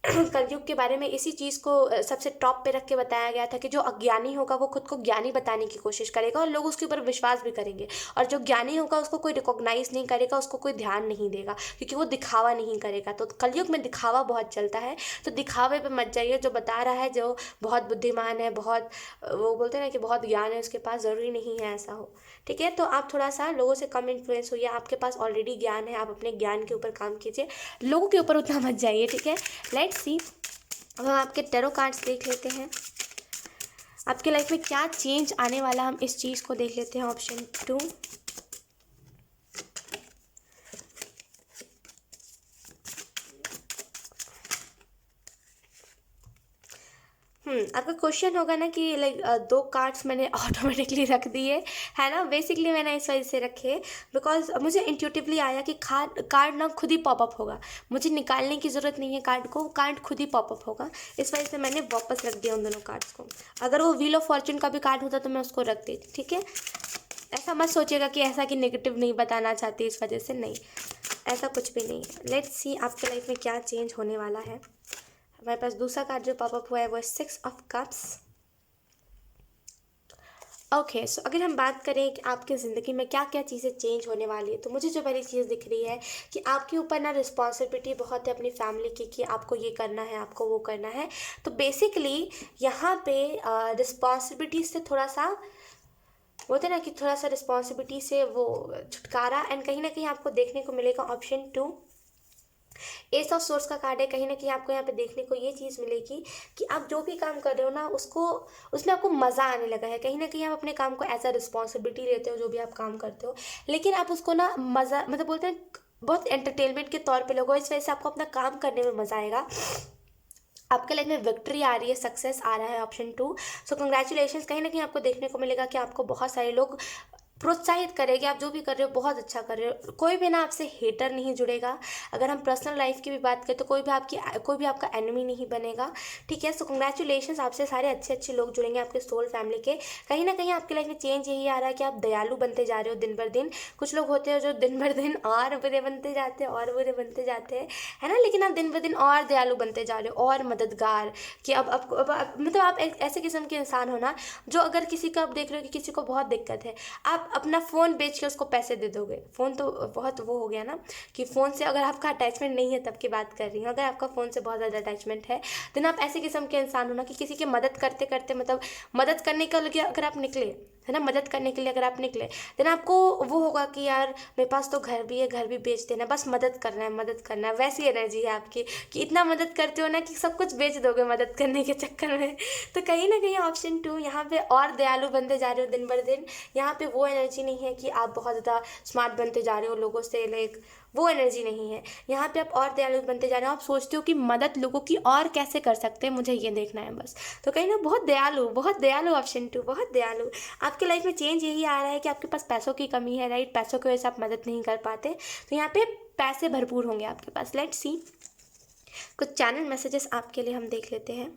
कलयुग के बारे में इसी चीज़ को सबसे टॉप पे रख के बताया गया था कि जो अज्ञानी होगा वो खुद को ज्ञानी बताने की कोशिश करेगा और लोग उसके ऊपर विश्वास भी करेंगे, और जो ज्ञानी होगा उसको कोई रिकॉग्नाइज नहीं करेगा, उसको कोई ध्यान नहीं देगा, क्योंकि वो दिखावा नहीं करेगा। तो कलयुग में दिखावा बहुत चलता है, तो दिखावे पे मत जाइए। जो बता रहा है, जो बहुत बुद्धिमान है, बहुत वो बोलते हैं ना कि बहुत ज्ञान है उसके पास, ज़रूरी नहीं है ऐसा हो, ठीक है। तो आप थोड़ा सा लोगों से कम इन्फ्लुएंस होइए। आपके पास ऑलरेडी ज्ञान है, आप अपने ज्ञान के ऊपर काम कीजिए, लोगों के ऊपर उतना मत जाइए, ठीक है। लेट्स सी, अब हम आपके टैरो कार्ड्स देख लेते हैं। आपके लाइफ में क्या चेंज आने वाला, हम इस चीज़ को देख लेते हैं। ऑप्शन 2, आपका क्वेश्चन होगा ना कि लाइक 2 कार्ड्स मैंने ऑटोमेटिकली रख दिए, है ना। बेसिकली मैंने इस वजह से रखे बिकॉज मुझे इंट्यूटिवली आया कि कार्ड ना खुद ही पॉपअप होगा, मुझे निकालने की ज़रूरत नहीं है कार्ड को, कार्ड खुद ही पॉपअप होगा। इस वजह से मैंने वापस रख दिया उन दोनों कार्ड्स को। अगर वो व्हील ऑफ फॉर्चून का भी कार्ड होता तो मैं उसको रख देती, ठीक है। ऐसा मत सोचिएगा कि ऐसा कि नेगेटिव नहीं बताना चाहती इस वजह से, नहीं, ऐसा कुछ भी नहीं है। लेट्स सी आपके लाइफ में क्या चेंज होने वाला है। हमारे पास दूसरा कार्ड जो पॉपअप हुआ है वो है 6 ऑफ कप्स। ओके, सो अगर हम बात करें कि आपकी ज़िंदगी में क्या क्या चीज़ें चेंज होने वाली है, तो मुझे जो पहली चीज़ दिख रही है कि आपके ऊपर ना रिस्पॉन्सिबिलिटी बहुत है अपनी फैमिली की, कि आपको ये करना है, आपको वो करना है। तो बेसिकली यहाँ पे रिस्पॉन्सिबिलिटी से थोड़ा सा बोलते ना कि थोड़ा सा रिस्पॉन्सिबिलिटी से वो छुटकारा, एंड कहीं ना कहीं आपको देखने को मिलेगा। ऑप्शन 2, एस ऑफ सोर्स का कार्ड है। कहीं ना कहीं आपको यहाँ पे देखने को ये चीज़ मिलेगी कि आप जो भी काम कर रहे हो ना उसको, उसमें आपको मज़ा आने लगा है। कहीं ना कहीं आप अपने काम को एज अ रिस्पॉन्सिबिलिटी लेते हो, जो भी आप काम करते हो, लेकिन आप उसको ना मज़ा, मतलब बोलते हैं बहुत एंटरटेनमेंट के तौर पे लोगो, इस वजह से आपको अपना काम करने में मज़ा आएगा। आपके लाइफ में विक्ट्री आ रही है, सक्सेस आ रहा है। ऑप्शन 2, सो कंग्रेचुलेशंस। कहीं ना कहीं आपको देखने को मिलेगा कि आपको बहुत सारे लोग प्रोत्साहित करेंगे, आप जो भी कर रहे हो बहुत अच्छा कर रहे हो। कोई भी ना आपसे हेटर नहीं जुड़ेगा। अगर हम पर्सनल लाइफ की भी बात करें तो कोई भी आपका एनिमी नहीं बनेगा, ठीक है। सो कंग्रेचुलेशंस, आपसे सारे अच्छे अच्छे लोग जुड़ेंगे आपके सोल फैमिली के। कहीं ना कहीं आपकी लाइफ में चेंज यही आ रहा है कि आप दयालु बनते जा रहे हो दिन भर दिन। कुछ लोग होते हैं जो दिन भर दिन और बुरे बनते जाते हैं और बुरे बनते जाते हैं, है ना, लेकिन आप दिन भर दिन और दयालु बनते जा रहे हो और मददगार, कि अब मतलब आप एक ऐसे किस्म के इंसान हो ना, जो अगर किसी का आप देख रहे हो कि किसी को बहुत दिक्कत है, आप अपना फ़ोन बेच के उसको पैसे दे दोगे। फ़ोन तो बहुत वो हो गया ना कि फ़ोन से अगर आपका अटैचमेंट नहीं है तब की बात कर रही हूँ। अगर आपका फ़ोन से बहुत ज़्यादा अटैचमेंट है, देन आप ऐसे किस्म के इंसान हो ना कि किसी की मदद करते करते, मतलब मदद करने के लिए अगर आप निकले, है ना, मदद करने के लिए अगर आप निकले, देन आपको वो होगा कि यार मेरे पास तो घर भी है, घर भी बेच देना, बस मदद करना है, मदद करना है। वैसी एनर्जी है आपकी कि इतना मदद करते हो ना कि सब कुछ बेच दोगे मदद करने के चक्कर में। तो कहीं ना कहीं ऑप्शन 2 यहाँ पे और दयालु बनते जा रहे हो दिन भर दिन। यहाँ पे वो एनर्जी नहीं है कि आप बहुत ज़्यादा स्मार्ट बनते जा रहे हो लोगों से, लाइक वो एनर्जी नहीं है। यहाँ पे आप और दयालु बनते जा रहे हो। आप सोचते हो कि मदद लोगों की और कैसे कर सकते हैं, मुझे ये देखना है बस। तो कहीं ना बहुत दयालु, बहुत दयालु। ऑप्शन 2 बहुत दयालु। आपकी लाइफ में चेंज यही आ रहा है कि आपके पास पैसों की कमी है, राइट। पैसों की वजह से आप मदद नहीं कर पाते, तो यहाँ पे पैसे भरपूर होंगे आपके पास। लेट्स सी, कुछ चैनल मैसेजेस आपके लिए हम देख लेते हैं,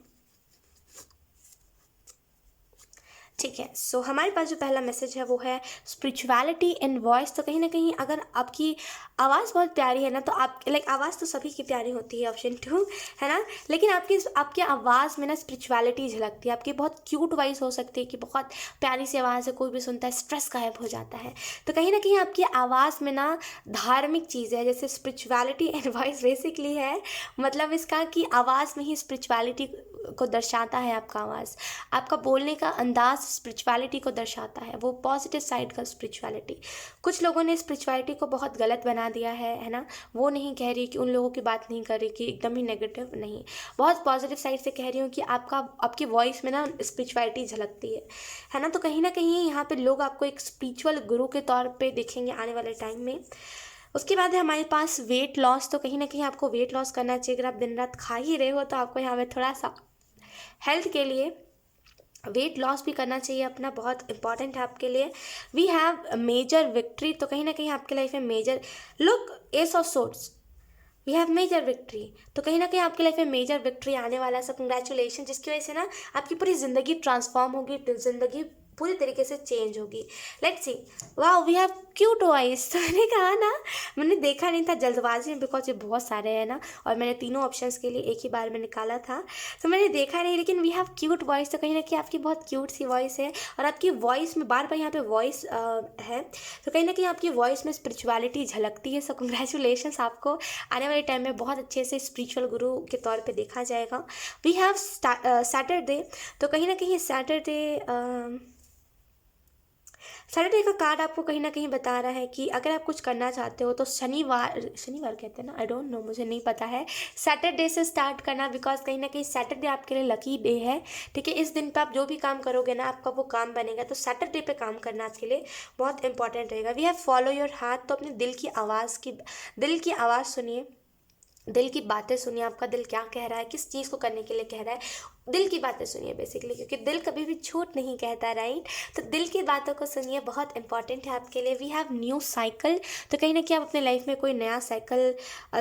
ठीक है। सो हमारे पास जो पहला मैसेज है वो है स्पिरिचुअलिटी इन वॉइस। तो कहीं ना कहीं अगर आपकी आवाज़ बहुत प्यारी है ना, तो आप लाइक आवाज़ तो सभी की प्यारी होती है, ऑप्शन 2, है ना, लेकिन आपकी आवाज़ में ना स्पिरिचुअलिटी झलकती है। आपकी बहुत क्यूट वॉइस हो सकती है कि बहुत प्यारी सी आवाज़ है, कोई भी सुनता है स्ट्रेस गायब हो जाता है। तो कहीं ना कहीं आपकी आवाज़ में ना धार्मिक चीज़ है, जैसे स्पिरिचुअलिटी इन वॉइस बेसिकली है मतलब इसका कि आवाज़ में ही स्पिरिचुअलिटी को दर्शाता है आपका आवाज़, आपका बोलने का अंदाज स्पिरिचुअलिटी को दर्शाता है, वो पॉजिटिव साइड का स्पिरिचुअलिटी। कुछ लोगों ने स्पिरिचुअलिटी को बहुत गलत बना दिया है ना। वो नहीं कह रही कि उन लोगों की बात नहीं कर रही कि एकदम ही नेगेटिव, नहीं, बहुत पॉजिटिव साइड से कह रही हूँ कि आपकी वॉइस में ना स्पिरिचुअलिटी झलकती है ना। तो कहीं ना कहीं यहाँ पे लोग आपको एक स्पिरिचुअल गुरु के तौर पे देखेंगे आने वाले टाइम में। उसके बाद है हमारे पास वेट लॉस। तो कहीं ना कहीं आपको वेट लॉस करना चाहिए। अगर आप दिन रात खा ही रहे हो तो आपको यहाँ पे थोड़ा सा हेल्थ के लिए वेट लॉस भी करना चाहिए अपना, बहुत इंपॉर्टेंट है आपके लिए। We have major victory. तो कहीं ना कहीं आपके लाइफ में major, look, ace of swords, we have major victory. तो कहीं ना कहीं आपकी लाइफ में मेजर विक्ट्री आने वाला है। सो कंग्रेचुलेशन, जिसकी वजह से ना आपकी पूरी ज़िंदगी ट्रांसफॉर्म होगी, ज़िंदगी पूरी तरीके से चेंज होगी। Let's see, wow we have cute voice. तो मैंने कहा ना, मैंने देखा नहीं था जल्दबाजी में, बिकॉज ये बहुत सारे हैं ना, और मैंने तीनों ऑप्शंस के लिए एक ही बार में निकाला था, तो मैंने देखा नहीं। लेकिन वी हैव क्यूट वॉइस। तो कहीं ना कहीं आपकी बहुत क्यूट सी वॉइस है, और आपकी वॉइस में बार बार यहाँ पे वॉइस है, तो कहीं ना कहीं आपकी वॉइस में स्पिरिचुअलिटी झलकती है। सो कंग्रेचुलेशंस, आपको आने वाले टाइम में बहुत अच्छे से स्पिरिचुअल गुरु के तौर पे देखा जाएगा। We have Saturday. तो कहीं ना कहीं सैटरडे का कार्ड आपको कहीं ना कहीं बता रहा है कि अगर आप कुछ करना चाहते हो तो शनिवार कहते हैं ना, आई डोंट नो, मुझे नहीं पता है, सैटरडे से स्टार्ट करना, बिकॉज कहीं ना कहीं सैटरडे आपके लिए लकी डे है। ठीक है, इस दिन पे आप जो भी काम करोगे ना, आपका वो काम बनेगा। तो सैटरडे पे काम करना आपके लिए बहुत इंपॉर्टेंट रहेगा। We have follow your heart. तो अपने दिल की आवाज़ सुनिए, दिल की बातें सुनिए, आपका दिल क्या कह रहा है, किस चीज़ को करने के लिए कह रहा है, दिल की बातें सुनिए बेसिकली, क्योंकि दिल कभी भी झूठ नहीं कहता, राइट। तो दिल की बातों को सुनिए, बहुत इंपॉर्टेंट है आपके लिए। We have new cycle. तो कहीं ना कहीं आप अपने लाइफ में कोई नया साइकिल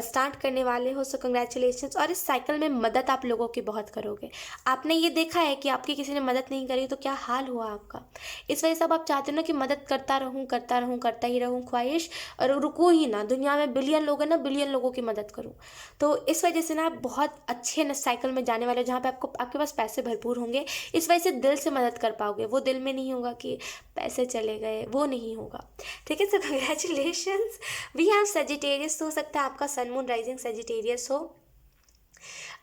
स्टार्ट करने वाले हो। सो कंग्रेचुलेशंस। और इस साइकिल में मदद आप लोगों की बहुत करोगे। आपने ये देखा है कि आपकी किसी ने मदद नहीं करी तो क्या हाल हुआ आपका। इस वजह से अब आप चाहते हो ना कि मदद करता रहूँ, करता ही रहूँ, ख्वाहिश, और रुकूँ ही ना। दुनिया में बिलियन लोग हैं ना, बिलियन लोगों की मदद करूँ। तो इस वजह से ना आप बहुत अच्छे साइकिल में जाने वाले हो, जहाँ पे आपके पास पैसे भरपूर होंगे। इस वजह से दिल से मदद कर पाओगे। वो दिल में नहीं होगा कि पैसे चले गए, वो नहीं होगा। ठीक है, तो कंग्रेचुलेशंस। We have Sagittarius. हो सकता है आपका सन मून राइजिंग सेजिटेरियस हो।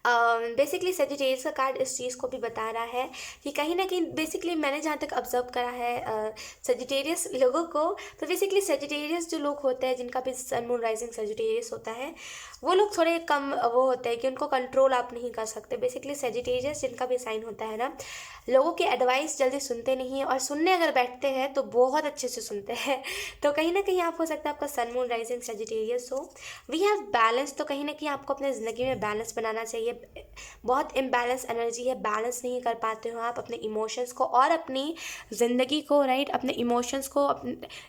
बेसिकली सेजिटेरियस का कार्ड इस चीज़ को भी बता रहा है कि कहीं ना कहीं बेसिकली मैंने जहाँ तक ऑब्जर्व करा है सेजिटेरियस लोगों को, तो बेसिकली सेजिटेरियस जो लोग होते हैं, जिनका भी सन मून राइजिंग सेजिटेरियस होता है, वो लोग थोड़े कम वो होते हैं कि उनको कंट्रोल आप नहीं कर सकते। बेसिकली सेजिटेरियस जिनका भी साइन होता है ना, लोगों की एडवाइस जल्दी सुनते नहीं हैं, और सुनने अगर बैठते हैं तो बहुत अच्छे से सुनते हैं। तो कहीं ना कहीं आप हो सकता है आपका सन मून राइजिंग सेजिटेरियस हो। We have balance. तो कहीं ना कहीं आपको अपने ज़िंदगी में बैलेंस बनाना चाहिए। बहुत इम्बैलेंस एनर्जी है, बैलेंस नहीं कर पाते हो आप अपने इमोशंस को और अपनी ज़िंदगी को, राइट। अपने इमोशंस को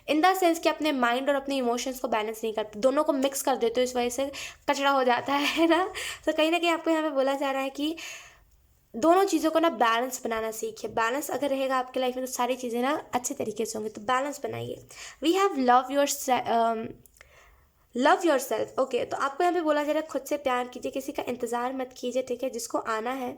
इन द सेंस कि अपने माइंड और अपने इमोशंस को बैलेंस नहीं कर, दोनों को मिक्स कर देते हो, इस वजह से कचरा हो जाता है ना। तो कहीं ना कहीं आपको यहाँ पे बोला जा रहा है कि दोनों चीज़ों को ना बैलेंस बनाना सीखिए। बैलेंस अगर रहेगा आपकी लाइफ में तो सारी चीज़ें ना अच्छे तरीके से होंगी। तो बैलेंस बनाइए। We have love yourself. Okay, तो आपको यहाँ पे बोला जा रहा है खुद से प्यार कीजिए, किसी का इंतज़ार मत कीजिए। ठीक है, जिसको आना है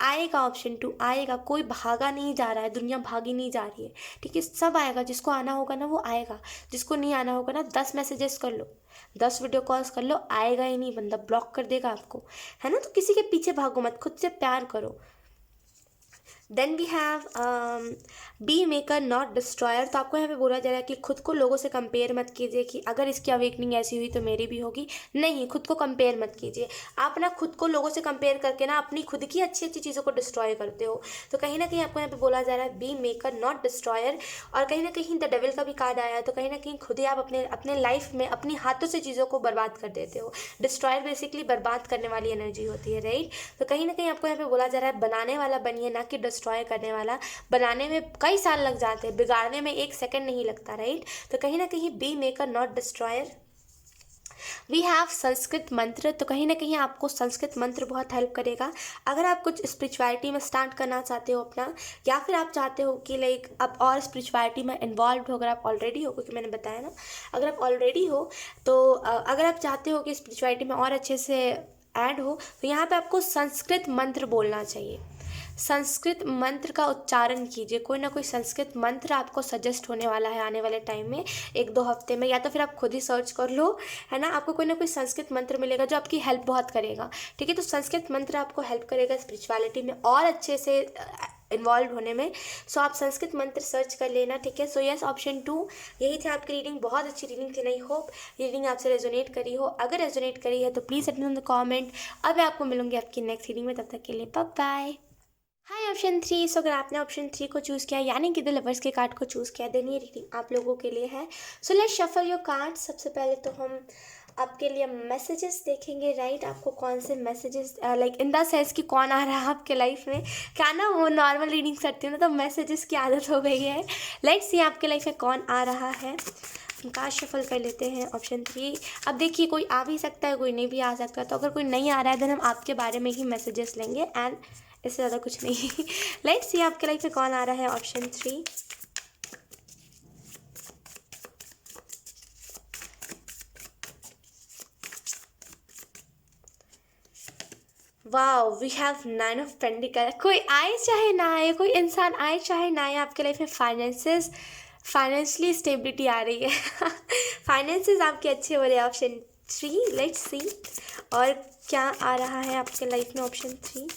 आएगा, ऑप्शन 2 आएगा। कोई भागा नहीं जा रहा है, दुनिया भागी नहीं जा रही है। ठीक है, सब आएगा। जिसको आना होगा ना वो आएगा, जिसको नहीं आना होगा ना 10 मैसेजेस कर लो, 10 वीडियो कॉल्स कर लो, आएगा ही नहीं, बंदा ब्लॉक कर देगा आपको, है ना। तो किसी के पीछे भागो मत, खुद से प्यार करो। Then we have be maker not destroyer. तो आपको यहाँ पे बोला जा रहा है कि खुद को लोगों से कंपेयर मत कीजिए कि अगर इसकी अवेकनिंग ऐसी हुई तो मेरी भी होगी। नहीं, खुद को कंपेयर मत कीजिए। आप ना खुद को लोगों से कंपेयर करके ना अपनी खुद की अच्छी अच्छी चीज़ों को डिस्ट्रॉय करते हो। तो कहीं ना कहीं आपको यहाँ पे बोला जा रहा है बी मेकर नॉट डिस्ट्रॉयर। और कहीं ना कहीं द डेविल का भी कार्ड आया है। तो कहीं ना कहीं खुद ही आप अपने लाइफ में अपनी हाथों से चीज़ों को बर्बाद कर देते हो। डिस्ट्रॉयर बेसिकली बर्बाद करने वाली एनर्जी होती है, राइट। तो कहीं ना कहीं आपको यहाँ पे बोला जा रहा है बनाने वाला बनिए, ना कि डिस्ट्रॉय करने वाला। बनाने में कई साल लग जाते हैं, बिगाड़ने में 1 सेकंड नहीं लगता, राइट। तो कहीं ना कहीं be maker not destroyer. We have Sanskrit mantra. तो कहीं ना कहीं आपको संस्कृत मंत्र बहुत हेल्प करेगा। अगर आप कुछ स्पिरिचुअलिटी में स्टार्ट करना चाहते हो अपना, या फिर आप चाहते हो कि लाइक आप और स्पिरिचुअलिटी में इन्वॉल्व हो, अगर आप ऑलरेडी हो, क्योंकि मैंने बताया ना, अगर आप ऑलरेडी हो तो अगर आप चाहते हो कि स्पिरिचुअलिटी में और अच्छे से ऐड हो, तो यहाँ पे आपको संस्कृत मंत्र बोलना चाहिए। संस्कृत मंत्र का उच्चारण कीजिए। कोई ना कोई संस्कृत मंत्र आपको सजेस्ट होने वाला है आने वाले टाइम में, 1-2 हफ्ते में, या तो फिर आप खुद ही सर्च कर लो, है ना। आपको कोई ना कोई संस्कृत मंत्र मिलेगा जो आपकी हेल्प बहुत करेगा, ठीक है। तो संस्कृत मंत्र आपको हेल्प करेगा स्पिरिचुअलिटी में और अच्छे से इन्वॉल्व होने में। सो आप संस्कृत मंत्र सर्च कर लेना, ठीक है। सो यस, ऑप्शन 2 यही थी आपकी रीडिंग। बहुत अच्छी रीडिंग थी। आई होप रीडिंग आपसे रेजोनेट करी हो। अगर रेजोनेट करी है तो please let me know in the comment. अब मैं आपको मिलूंगी आपकी नेक्स्ट रीडिंग में, तब तक के लिए बाय बाय। हाय ऑप्शन 3। सो अगर आपने ऑप्शन 3 को चूज़ किया, यानी कि द लवर्स के कार्ड को चूज़ किया, देन ये रीडिंग आप लोगों के लिए है। So let's shuffle your card. सबसे पहले तो हम आपके लिए मैसेजेस देखेंगे, राइट। आपको कौन से messages, like in the sense कि कौन आ रहा है आपके लाइफ में। क्या ना, वो नॉर्मल रीडिंग करती हूँ ना तो मैसेजेस की आदत हो गई है। लेट्स सी आपके लाइफ में कौन आ रहा है। कार्ड शफल कर लेते हैं। ऑप्शन 3। अब देखिए, कोई आ भी सकता है, कोई नहीं भी आ सकता। तो अगर कोई नहीं आ रहा है देन हम आपके बारे में ही मैसेजेस लेंगे, एंड इससे ज़्यादा कुछ नहीं। लेट्स सी आपके लाइफ में कौन आ रहा है। Option 3। Wow, we have 9 of pentacle. कोई आए चाहे ना आए, कोई इंसान आए चाहे ना आए, आपके लाइफ में फाइनेंशियली स्टेबिलिटी आ रही है। फाइनेंसेस आपके अच्छे हो रहे हैं। ऑप्शन 3। लेट्स सी और क्या आ रहा है आपके लाइफ में। Option 3।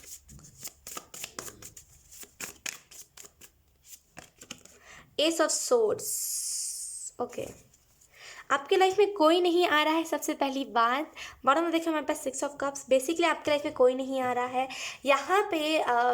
S of swords. Okay, आपके लाइफ में कोई नहीं आ रहा है। सबसे पहली बात, बॉटम में देखिए हमारे पास 6 ऑफ कप्स। बेसिकली आपके लाइफ में कोई नहीं आ रहा है। यहाँ पे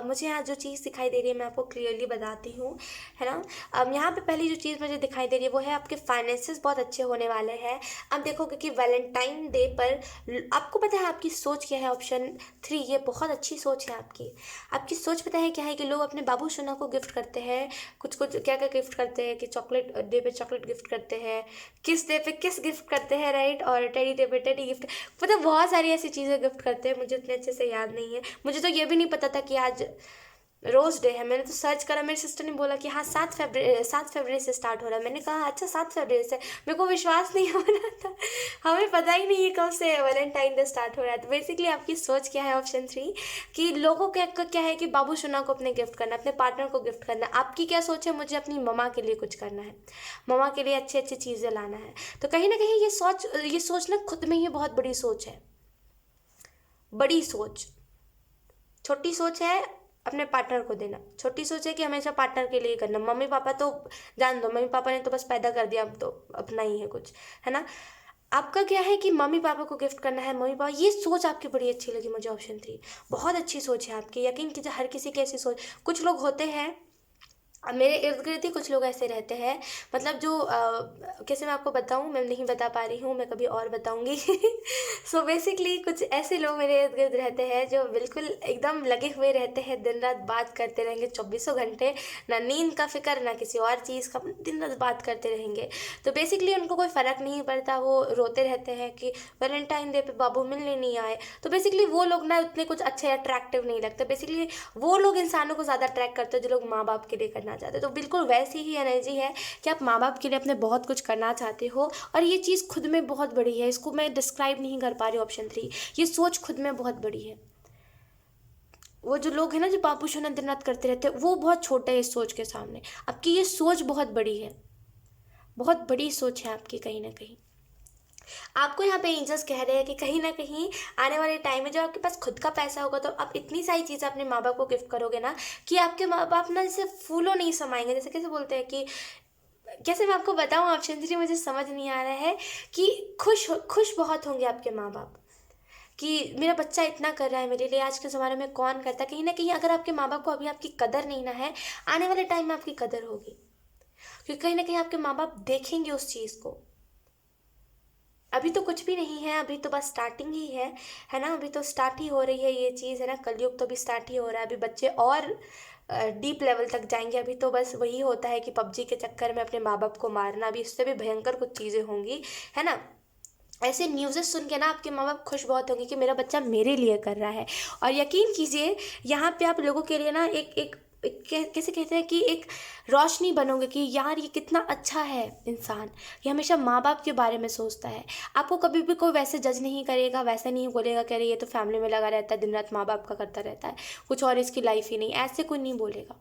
मुझे यहाँ जो चीज़ दिखाई दे रही है मैं आपको क्लियरली बताती हूँ, है ना। यहाँ पे पहली जो चीज़ मुझे दिखाई दे रही है वो है आपके फाइनेंसेस बहुत अच्छे होने वाले हैं। अब देखोगे कि वैलेंटाइन डे पर आपको पता है आपकी सोच क्या है। ऑप्शन 3, ये बहुत अच्छी सोच है आपकी सोच पता है क्या है कि लोग अपने बाबू सोना को गिफ्ट करते हैं। कुछ क्या क्या गिफ्ट करते हैं कि चॉकलेट डे पे चॉकलेट गिफ्ट करते हैं, किस डे पे किस गिफ्ट करते हैं, राइट। और टेडी डे पे टेडी गिफ्ट, मतलब बहुत सारी ऐसी चीज़ें गिफ्ट करते हैं। मुझे उतने अच्छे से याद नहीं है। मुझे तो ये भी नहीं पता था कि आज रोज़ डे है। मैंने तो सर्च करा, मेरी सिस्टर ने बोला कि हाँ 7 फरवरी से स्टार्ट हो रहा है। मैंने कहा अच्छा 7 फरवरी से, मेरे को विश्वास नहीं हो रहा था। हमें पता ही नहीं है कब से वैलेंटाइन डे स्टार्ट हो रहा है। तो बेसिकली आपकी सोच क्या है। ऑप्शन 3 कि लोगों का क्या है कि बाबू सोना को अपने गिफ्ट करना, अपने पार्टनर को गिफ्ट करना। आपकी क्या सोच है, मुझे अपनी मम्मा के लिए कुछ करना है, मम्मा के लिए अच्छी अच्छी चीज़ें लाना है। तो कहीं ना कहीं ये सोच ना खुद में ही बहुत बड़ी सोच है। बड़ी सोच, छोटी सोच है अपने पार्टनर को देना, छोटी सोच है कि हमेशा पार्टनर के लिए करना। मम्मी पापा तो जान दो, मम्मी पापा ने तो बस पैदा कर दिया, अब तो अपना ही है कुछ, है ना। आपका क्या है कि मम्मी पापा को गिफ्ट करना है, मम्मी पापा, ये सोच आपकी बड़ी अच्छी लगी मुझे। ऑप्शन 3 बहुत अच्छी सोच है आपकी। यकीन कीजिए हर किसी की ऐसी सोच, कुछ लोग होते हैं, अब मेरे इर्द गिर्द ही कुछ लोग ऐसे रहते हैं, मतलब जो कैसे मैं आपको बताऊं, मैं नहीं बता पा रही हूँ, मैं कभी और बताऊंगी। सो बेसिकली कुछ ऐसे लोग मेरे इर्द गिर्द रहते हैं जो बिल्कुल एकदम लगे हुए रहते हैं, दिन रात बात करते रहेंगे 24 घंटे, ना नींद का फिक्र ना किसी और चीज़ का, दिन रात बात करते रहेंगे। तो बेसिकली उनको कोई फ़र्क नहीं पड़ता, वो रोते रहते हैं कि वैलेंटाइन डे पे बाबू मिलने नहीं आए। तो बेसिकली वो लोग ना उतने कुछ अच्छे अट्रैक्टिव नहीं लगते। बेसिकली वो लोग इंसानों को ज़्यादा अट्रैक्ट करते हैं जो लोग माँ बाप के लिए करना चाहते हैं। तो बिल्कुल वैसी ही एनर्जी है कि आप माँ बाप के लिए अपने बहुत कुछ करना चाहते हो, और ये चीज़ खुद में बहुत बड़ी है। इसको मैं डिस्क्राइब नहीं कर पा रही हूँ। ऑप्शन 3, ये सोच खुद में बहुत बड़ी है। वो जो लोग हैं ना जो बाबू सोना दिन रात करते रहते हैं, वो बहुत छोटे हैं इस सोच के सामने। आपकी ये सोच बहुत बड़ी है, बहुत बड़ी सोच है आपकी। कहीं ना कहीं आपको यहाँ पे एंजल्स कह रहे हैं कि कहीं ना कहीं आने वाले टाइम में जब आपके पास खुद का पैसा होगा तो आप इतनी सारी चीज़ें अपने माँ बाप को गिफ्ट करोगे ना कि आपके माँ बाप ना जैसे फूलों नहीं समाएंगे। जैसे कैसे बोलते हैं कि, कैसे मैं आपको बताऊँ, ऑप्शन 3 मुझे समझ नहीं आ रहा है कि खुश बहुत होंगे आपके माँ बाप कि मेरा बच्चा इतना कर रहा है मेरे लिए। आज के ज़माने में कौन करता है। कहीं ना कहीं अगर आपके माँ बाप को अभी आपकी कदर नहीं ना है, आने वाले टाइम में आपकी कदर होगी, क्योंकि कहीं ना कहीं आपके माँ बाप देखेंगे उस चीज़ को। अभी तो कुछ भी नहीं है, अभी तो बस स्टार्टिंग ही है ना। अभी तो स्टार्ट ही हो रही है ये चीज़, है ना। कलयुग तो अभी स्टार्ट ही हो रहा है। अभी बच्चे और डीप लेवल तक जाएंगे। अभी तो बस वही होता है कि पबजी के चक्कर में अपने माँ बाप को मारना, अभी इससे भी भयंकर कुछ चीज़ें होंगी, है ना। ऐसे न्यूज़ेस सुन के ना आपके माँ बाप खुश बहुत होंगे कि मेरा बच्चा मेरे लिए कर रहा है। और यकीन कीजिए यहाँ पे आप लोगों के लिए ना एक एक कैसे कहते हैं कि एक रोशनी बनोगे कि यार ये कितना अच्छा है इंसान, ये हमेशा माँ बाप के बारे में सोचता है। आपको कभी भी कोई वैसे जज नहीं करेगा, वैसे नहीं बोलेगा कि अरे ये तो फैमिली में लगा रहता है, दिन रात माँ बाप का करता रहता है, कुछ और इसकी लाइफ ही नहीं, ऐसे कोई नहीं बोलेगा।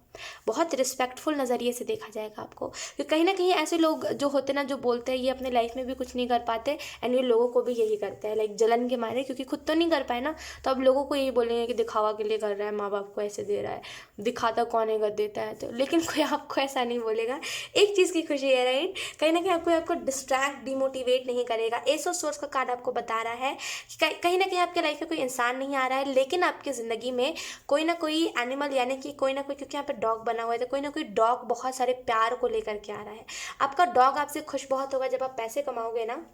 बहुत रिस्पेक्टफुल नज़रिए से देखा जाएगा आपको। कि कहीं ना कहीं ऐसे लोग जो होते ना, जो बोलते हैं ये अपने लाइफ में भी कुछ नहीं कर पाते, एंड ये लोगों को भी यही करते हैं, लाइक जलन के मारे, क्योंकि खुद तो नहीं कर पाए ना, तो अब लोगों को यही बोलेंगे कि दिखावा के लिए कर रहा है, माँ बाप को ऐसे दे रहा है, दिखाता कौन है कर देता है तो। लेकिन कोई आपको ऐसा नहीं बोलेगा। एक चीज़ की खुशी है, राइट, कहीं ना कहीं आपको डिस्ट्रैक्ट डिमोटिवेट नहीं करेगा। एस ऑफ सोर्स का कार्ड आपको बता रहा है कि कहीं ना कहीं आपके लाइफ में कोई इंसान नहीं आ रहा है, लेकिन आपकी ज़िंदगी में कोई ना कोई एनिमल, यानी कि कोई ना कोई, क्योंकि यहाँ पे डॉग बना हुआ है, तो कोई ना कोई डॉग बहुत सारे प्यार को लेकर के आ रहा है। आपका डॉग आपसे खुश बहुत होगा जब आप पैसे कमाओगे ना,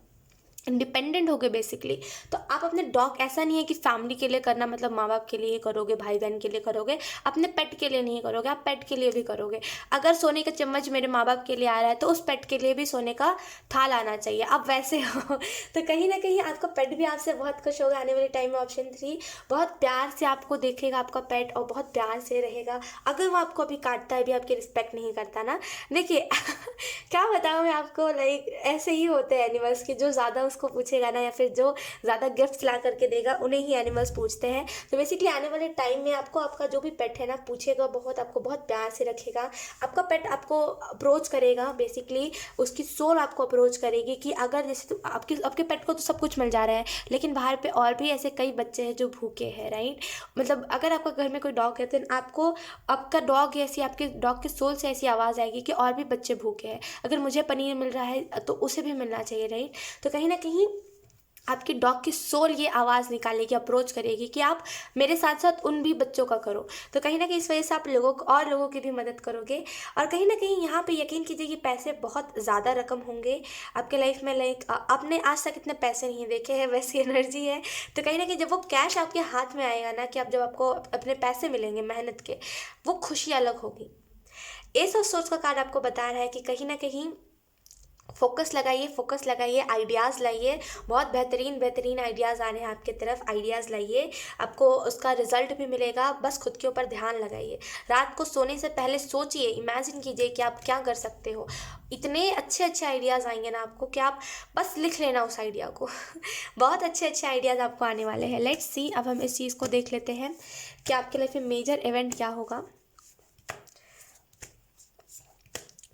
इंडिपेंडेंट हो गए बेसिकली। तो आप अपने डॉग, ऐसा नहीं है कि फैमिली के लिए करना मतलब माँ बाप के लिए करोगे, भाई बहन के लिए करोगे, अपने पेट के लिए नहीं करोगे, आप पेट के लिए भी करोगे। अगर सोने का चम्मच मेरे माँ बाप के लिए आ रहा है तो उस पेट के लिए भी सोने का थाल आना चाहिए, आप वैसे हो। तो कहीं ना कहीं आपका पेट भी आपसे बहुत खुश होगा आने वाले टाइम में। ऑप्शन 3, बहुत प्यार से आपको देखेगा आपका पेट, और बहुत प्यार से रहेगा। अगर वो आपको अभी काटता है भी, आपकी रिस्पेक्ट नहीं करता ना, देखिए क्या बताऊँ मैं आपको, लाइक ऐसे ही होते हैं एनिमल्स के, जो ज़्यादा उसको पूछेगा ना, या फिर जो ज़्यादा गिफ्ट्स ला करके देगा, उन्हें ही एनिमल्स पूछते हैं। तो बेसिकली आने वाले टाइम में आपको आपका जो भी पेट है ना पूछेगा बहुत, आपको बहुत प्यार से रखेगा। आपका पेट आपको अप्रोच करेगा, बेसिकली उसकी सोल आपको अप्रोच करेगी कि अगर जैसे तो आपके पेट को तो सब कुछ मिल जा रहा है, लेकिन बाहर पे और भी ऐसे कई बच्चे हैं जो भूखे हैं, राइट। मतलब अगर आपका घर में कोई डॉग है तो आपको आपका डॉग ऐसी, आपके डॉग के सोल से ऐसी आवाज़ आएगी कि और भी बच्चे भूखे हैं, अगर मुझे पनीर मिल रहा है तो उसे भी मिलना चाहिए, राइट। तो कहीं ना कहीं आपकी डॉग की सोल ये आवाज़ निकालेगी, अप्रोच करेगी कि आप मेरे साथ साथ उन भी बच्चों का करो। तो कहीं ना कहीं इस वजह से आप लोगों को और लोगों की भी मदद करोगे। और कहीं ना कहीं यहाँ पे यकीन कीजिए कि पैसे बहुत ज़्यादा रकम होंगे आपके लाइफ में। लाइक आपने आज तक इतने पैसे नहीं देखे हैं, वैसी एनर्जी है। तो कहीं ना कहीं जब वो कैश आपके हाथ में आएगा ना, कि आप जब आपको अपने पैसे मिलेंगे मेहनत के, वो खुशी अलग होगी। एस ऑफ सोर्स का कार्ड आपको बता रहा है कि कहीं ना कहीं फोकस लगाइए, फोकस लगाइए, आइडियाज़ लाइए, बहुत बेहतरीन बेहतरीन आइडियाज़ आ रहे हैं आपकी तरफ, आइडियाज़ लाइए, आपको उसका रिजल्ट भी मिलेगा। बस खुद के ऊपर ध्यान लगाइए। रात को सोने से पहले सोचिए, इमेजिन कीजिए कि आप क्या कर सकते हो। इतने अच्छे अच्छे आइडियाज़ आएंगे ना आपको कि आप बस लिख लेना उस आइडिया को। बहुत अच्छे अच्छे आइडियाज़ आपको आने वाले हैं। लेट्स सी, अब हम इस चीज़ को देख लेते हैं कि आपके लाइफ में मेजर इवेंट क्या होगा।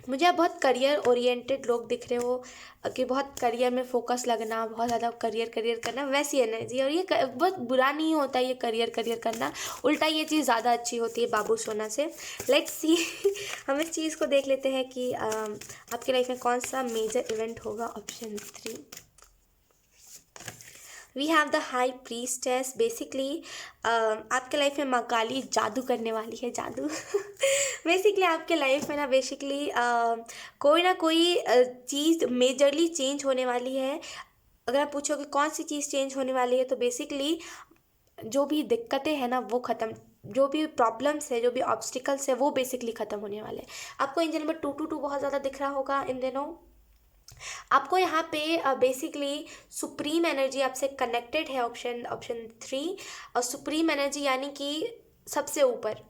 मुझे आप बहुत करियर ओरिएंटेड लोग दिख रहे हो, कि बहुत करियर में फोकस लगना, बहुत ज़्यादा करियर करियर करना, वैसी एनर्जी। और ये बहुत बुरा नहीं होता ये करियर करियर करना, उल्टा ये चीज़ ज़्यादा अच्छी होती है बाबू सोना से। लेट्स सी, हम इस चीज़ को देख लेते हैं कि आपकी लाइफ में कौन सा मेजर इवेंट होगा। Option 3, we have the high priestess. Basically आपके लाइफ में माँ काली जादू करने वाली है, जादू। बेसिकली आपके लाइफ में ना, बेसिकली कोई ना कोई चीज़ मेजरली चेंज होने वाली है। अगर आप पूछोगे कौन सी चीज़ चेंज होने वाली है, तो बेसिकली जो भी दिक्कतें हैं ना वो ख़त्म, जो भी प्रॉब्लम्स है, जो भी ऑब्स्टिकल्स है, वो बेसिकली ख़त्म होने वाले हैं। आपको एंजल नंबर 222 बहुत ज़्यादा दिख रहा होगा इन दिनों। आपको यहाँ पे बेसिकली सुप्रीम एनर्जी आपसे कनेक्टेड है। ऑप्शन ऑप्शन 3, और सुप्रीम एनर्जी यानी कि सबसे ऊपर,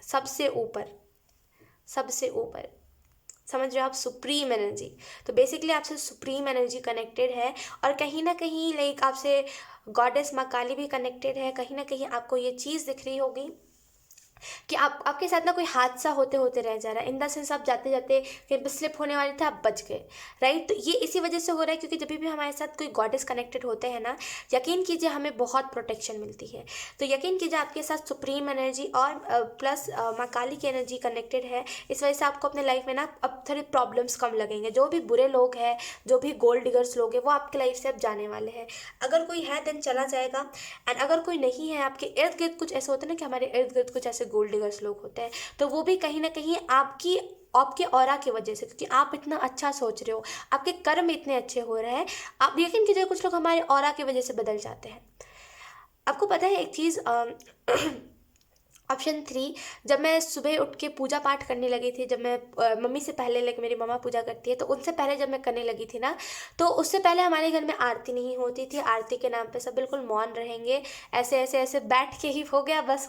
सबसे ऊपर, सबसे ऊपर, समझ रहे हो आप, सुप्रीम एनर्जी। तो बेसिकली आपसे सुप्रीम एनर्जी कनेक्टेड है, और कहीं ना कहीं लाइक आपसे गॉडेस माँ काली भी कनेक्टेड है। कहीं ना कहीं आपको ये चीज़ दिख रही होगी कि आपके साथ ना कोई हादसा होते होते रह जा रहा है। इन द सेंस आप जाते जाते कहीं पर स्लिप होने वाले थे, आप बच गए, राइट। तो ये इसी वजह से हो रहा है क्योंकि जब भी हमारे साथ कोई गॉडेस कनेक्टेड होते हैं ना, यकीन कीजिए हमें बहुत प्रोटेक्शन मिलती है। तो यकीन कीजिए आपके साथ सुप्रीम एनर्जी और प्लस माँ काली की एनर्जी कनेक्टेड है। इस वजह से आपको अपने लाइफ में ना अब थोड़े प्रॉब्लम्स कम लगेंगे। जो भी बुरे लोग हैं, जो भी गोल्ड डिगर्स लोग हैं, वो आपके लाइफ से अब जाने वाले हैं। अगर कोई है देन चला जाएगा, एंड अगर कोई नहीं है, आपके इर्द गिर्द कुछ ऐसे होते हैं ना कि हमारे इर्द गिर्द कुछ ऐसे गोल्ड डिगर्स लोग होते हैं, तो वो भी कहीं ना कहीं आपके ऑरा की वजह से, क्योंकि आप इतना अच्छा सोच रहे हो, आपके कर्म इतने अच्छे हो रहे हैं, आप यकीन कीजिए कुछ लोग हमारे ऑरा की वजह से बदल जाते हैं। आपको पता है एक चीज़, ऑप्शन 3, जब मैं सुबह उठ के पूजा पाठ करने लगी थी, जब मैं मम्मी से पहले, लाइक मेरी मम्मा पूजा करती है तो उनसे पहले जब मैं करने लगी थी ना, तो उससे पहले हमारे घर में आरती नहीं होती थी। आरती के नाम पे सब बिल्कुल मौन रहेंगे, ऐसे ऐसे ऐसे बैठ के ही हो गया, बस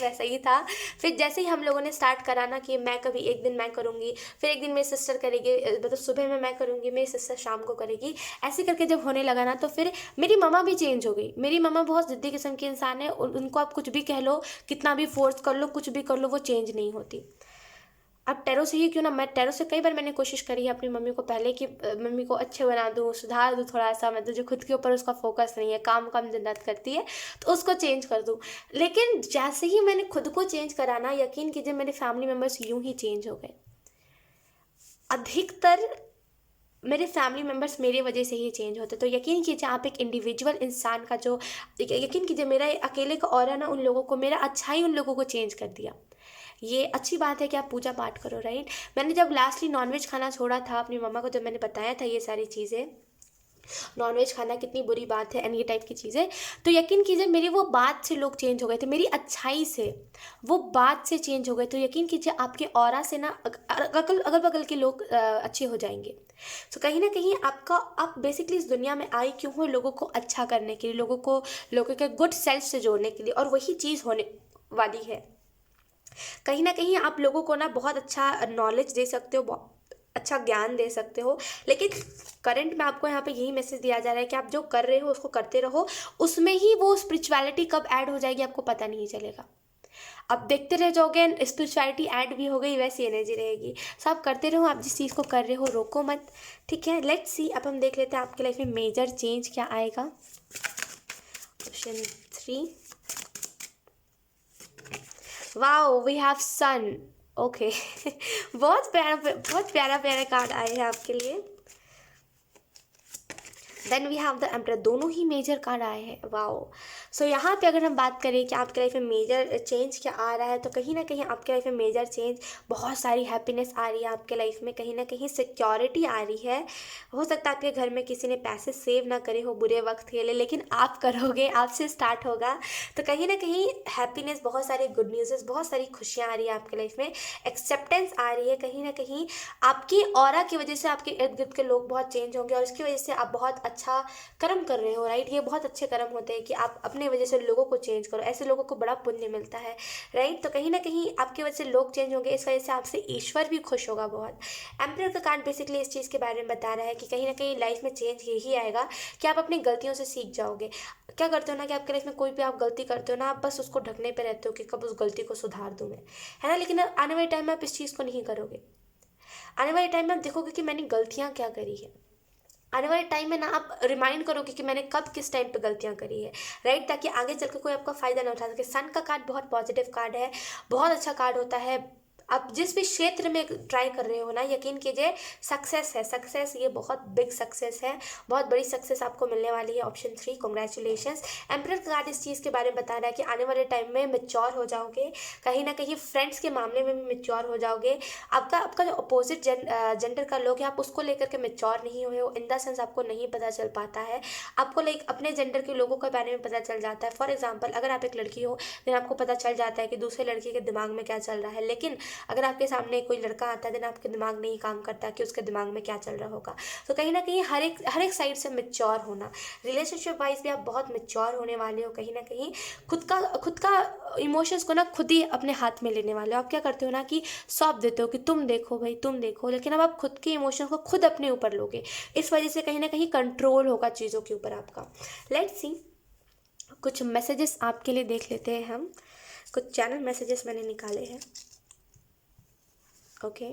वैसा ही था। फिर जैसे ही हम लोगों ने स्टार्ट करा ना कि मैं कभी एक दिन मैं करूँगी, फिर एक दिन मेरी सिस्टर करेगी, मतलब सुबह में मैं करूँगी, मेरी सिस्टर शाम को करेगी, ऐसे करके जब होने लगा ना, तो फिर मेरी मम्मा भी चेंज हो गई। मेरी मम्मा बहुत ज़िद्दी किस्म की इंसान है, उनको आप कुछ भी कह लो, कितना भी फोर्स कर लो, कुछ भी कर लो, वो चेंज नहीं होती। अब टेरो से ही क्यों ना, मैं टेरो से कई बार मैंने कोशिश करी है अपनी मम्मी को पहले कि मम्मी को अच्छे बना दूँ, सुधार दूँ थोड़ा सा, मतलब जो खुद के ऊपर उसका फोकस नहीं है, काम कम दिन रात करती है, तो उसको चेंज कर दूँ। लेकिन जैसे ही मैंने खुद को चेंज करा ना, यकीन कीजिए मेरे फैमिली मेम्बर्स यूं ही चेंज हो गए। अधिकतर मेरे फैमिली मेम्बर्स मेरी वजह से ही चेंज होते। तो यकीन कीजिए आप एक इंडिविजुअल इंसान का जो, यकीन कीजिए मेरा अकेले का ऑरा ना उन लोगों को, मेरा अच्छा ही उन लोगों को चेंज कर दिया। ये अच्छी बात है कि आप पूजा पाठ करो, राइट। मैंने जब लास्टली नॉनवेज खाना छोड़ा था, अपनी मम्मा को जब मैंने बताया था ये सारी चीज़ें, नॉनवेज खाना कितनी बुरी बात है एंड ये टाइप की चीज़ें, तो यकीन कीजिए मेरी वो बात से लोग चेंज हो गए थे, मेरी अच्छाई से, वो बात से चेंज हो गए। तो यकीन कीजिए आपके ऑरा से ना अगल बगल के लोग अच्छे हो जाएंगे। तो कहीं ना कहीं आपका, आप बेसिकली इस दुनिया में आई क्यों हो, लोगों को अच्छा करने के लिए, लोगों के गुड सेल्फ से जोड़ने के लिए, और वही चीज़ होने वाली है। कहीं ना कहीं आप लोगों को ना बहुत अच्छा नॉलेज दे सकते हो, बहुत अच्छा ज्ञान दे सकते हो, लेकिन करंट में आपको यहाँ पे यही मैसेज दिया जा रहा है कि आप जो कर रहे हो उसको करते रहो, उसमें ही वो स्पिरिचुअलिटी कब ऐड हो जाएगी आपको पता नहीं चलेगा। अब देखते रह जाओगे, स्पिरिचुअलिटी ऐड भी हो गई, वैसी एनर्जी रहेगी। सो आप करते रहो, आप जिस चीज़ को कर रहे हो रोको मत, ठीक है। लेट्स सी, अब हम देख लेते हैं आपके लाइफ में मेजर चेंज क्या आएगा। Option 3, wow we have sun, okay. बहुत प्यारा प्यारा कार्ड आए हैं आपके लिए। Then we have the emperor, दोनों ही मेजर कार्ड आए हैं, वाओ। सो यहाँ पे अगर हम बात करें कि आपके लाइफ में मेजर चेंज क्या आ रहा है, तो कहीं ना कहीं आपके लाइफ में मेजर चेंज, बहुत सारी हैप्पीनेस आ रही है आपके लाइफ में, कहीं ना कहीं सिक्योरिटी आ रही है। हो सकता है आपके घर में किसी ने पैसे सेव ना करे हो बुरे वक्त के लिए, लेकिन आप करोगे, आपसे स्टार्ट होगा। तो कहीं ना कहीं हैप्पीनेस, बहुत सारी गुड न्यूज़, बहुत सारी खुशियाँ आ रही है आपके लाइफ में, एक्सेप्टेंस आ रही है। कहीं ना कहीं आपकी ऑरा की वजह से आपके इर्द गिर्द के लोग बहुत चेंज होंगे, और इसकी वजह से आप बहुत अच्छा कर्म कर रहे हो, राइट। ये बहुत अच्छे कर्म होते हैं कि आप अपने वजह से लोगों को चेंज करो, ऐसे लोगों को बड़ा पुण्य मिलता है, राइट। तो कहीं ना कहीं आपकी वजह से लोग चेंज होंगे, इस वजह से आपसे ईश्वर भी खुश होगा बहुत। एम्परर का कार्ड बेसिकली इस चीज़ के बारे में बता रहा है कि कहीं ना कहीं लाइफ में चेंज यही आएगा कि आप अपनी गलतियों से सीख जाओगे। क्या करते हो ना कि आपके लाइफ में कोई भी आप गलती करते हो ना, आप बस उसको ढकने पे रहते हो कि कब उस गलती को सुधार दूँ मैं, है ना। लेकिन आने वाले टाइम में आप इस चीज़ को नहीं करोगे। आने वाले टाइम में आप देखोगे कि मैंने गलतियाँ क्या करी है। आने वाले टाइम में ना आप रिमाइंड करोगे कि मैंने कब किस टाइम पे गलतियां करी है, राइट, ताकि आगे चल के कोई आपका फ़ायदा ना उठा सके। सन का कार्ड बहुत पॉजिटिव कार्ड है, बहुत अच्छा कार्ड होता है। आप जिस भी क्षेत्र में ट्राई कर रहे हो ना, यकीन कीजिए सक्सेस है, सक्सेस, ये बहुत बिग सक्सेस है, बहुत बड़ी सक्सेस आपको मिलने वाली है। Option 3, congratulations. एम्परर का कार्ड इस चीज़ के बारे में बता रहा है कि आने वाले टाइम में मेच्योर हो जाओगे, कहीं ना कहीं फ्रेंड्स के मामले में भी मेच्योर हो जाओगे। आपका जो अपोजिट जेंडर का लोग है, आप उसको लेकर के मेच्योर नहीं हुए हो, इन द सेंस आपको नहीं पता चल पाता है। आपको लाइक अपने जेंडर के लोगों के बारे में पता चल जाता है। फॉर एग्जाम्पल, अगर आप एक लड़की हो, देन आपको पता चल जाता है कि दूसरे लड़की के दिमाग में क्या चल रहा है। लेकिन अगर आपके सामने कोई लड़का आता है, देन आपके दिमाग नहीं काम करता कि उसके दिमाग में क्या चल रहा होगा। तो कहीं ना कहीं हर एक साइड से मेच्योर होना, रिलेशनशिप वाइज भी आप बहुत मेच्योर होने वाले हो। कहीं ना कहीं खुद का इमोशंस को ना खुद ही अपने हाथ में लेने वाले हो। आप क्या करते हो ना कि सौंप देते हो कि तुम देखो भाई, तुम देखो, लेकिन अब आप खुद के इमोशंस को खुद अपने ऊपर लोगे। इस वजह से कहीं ना कहीं कंट्रोल होगा चीज़ों के ऊपर आपका। लेट्स सी, कुछ मैसेजेस आपके लिए देख लेते हैं हम। कुछ चैनल मैसेजेस मैंने निकाले हैं। Okay,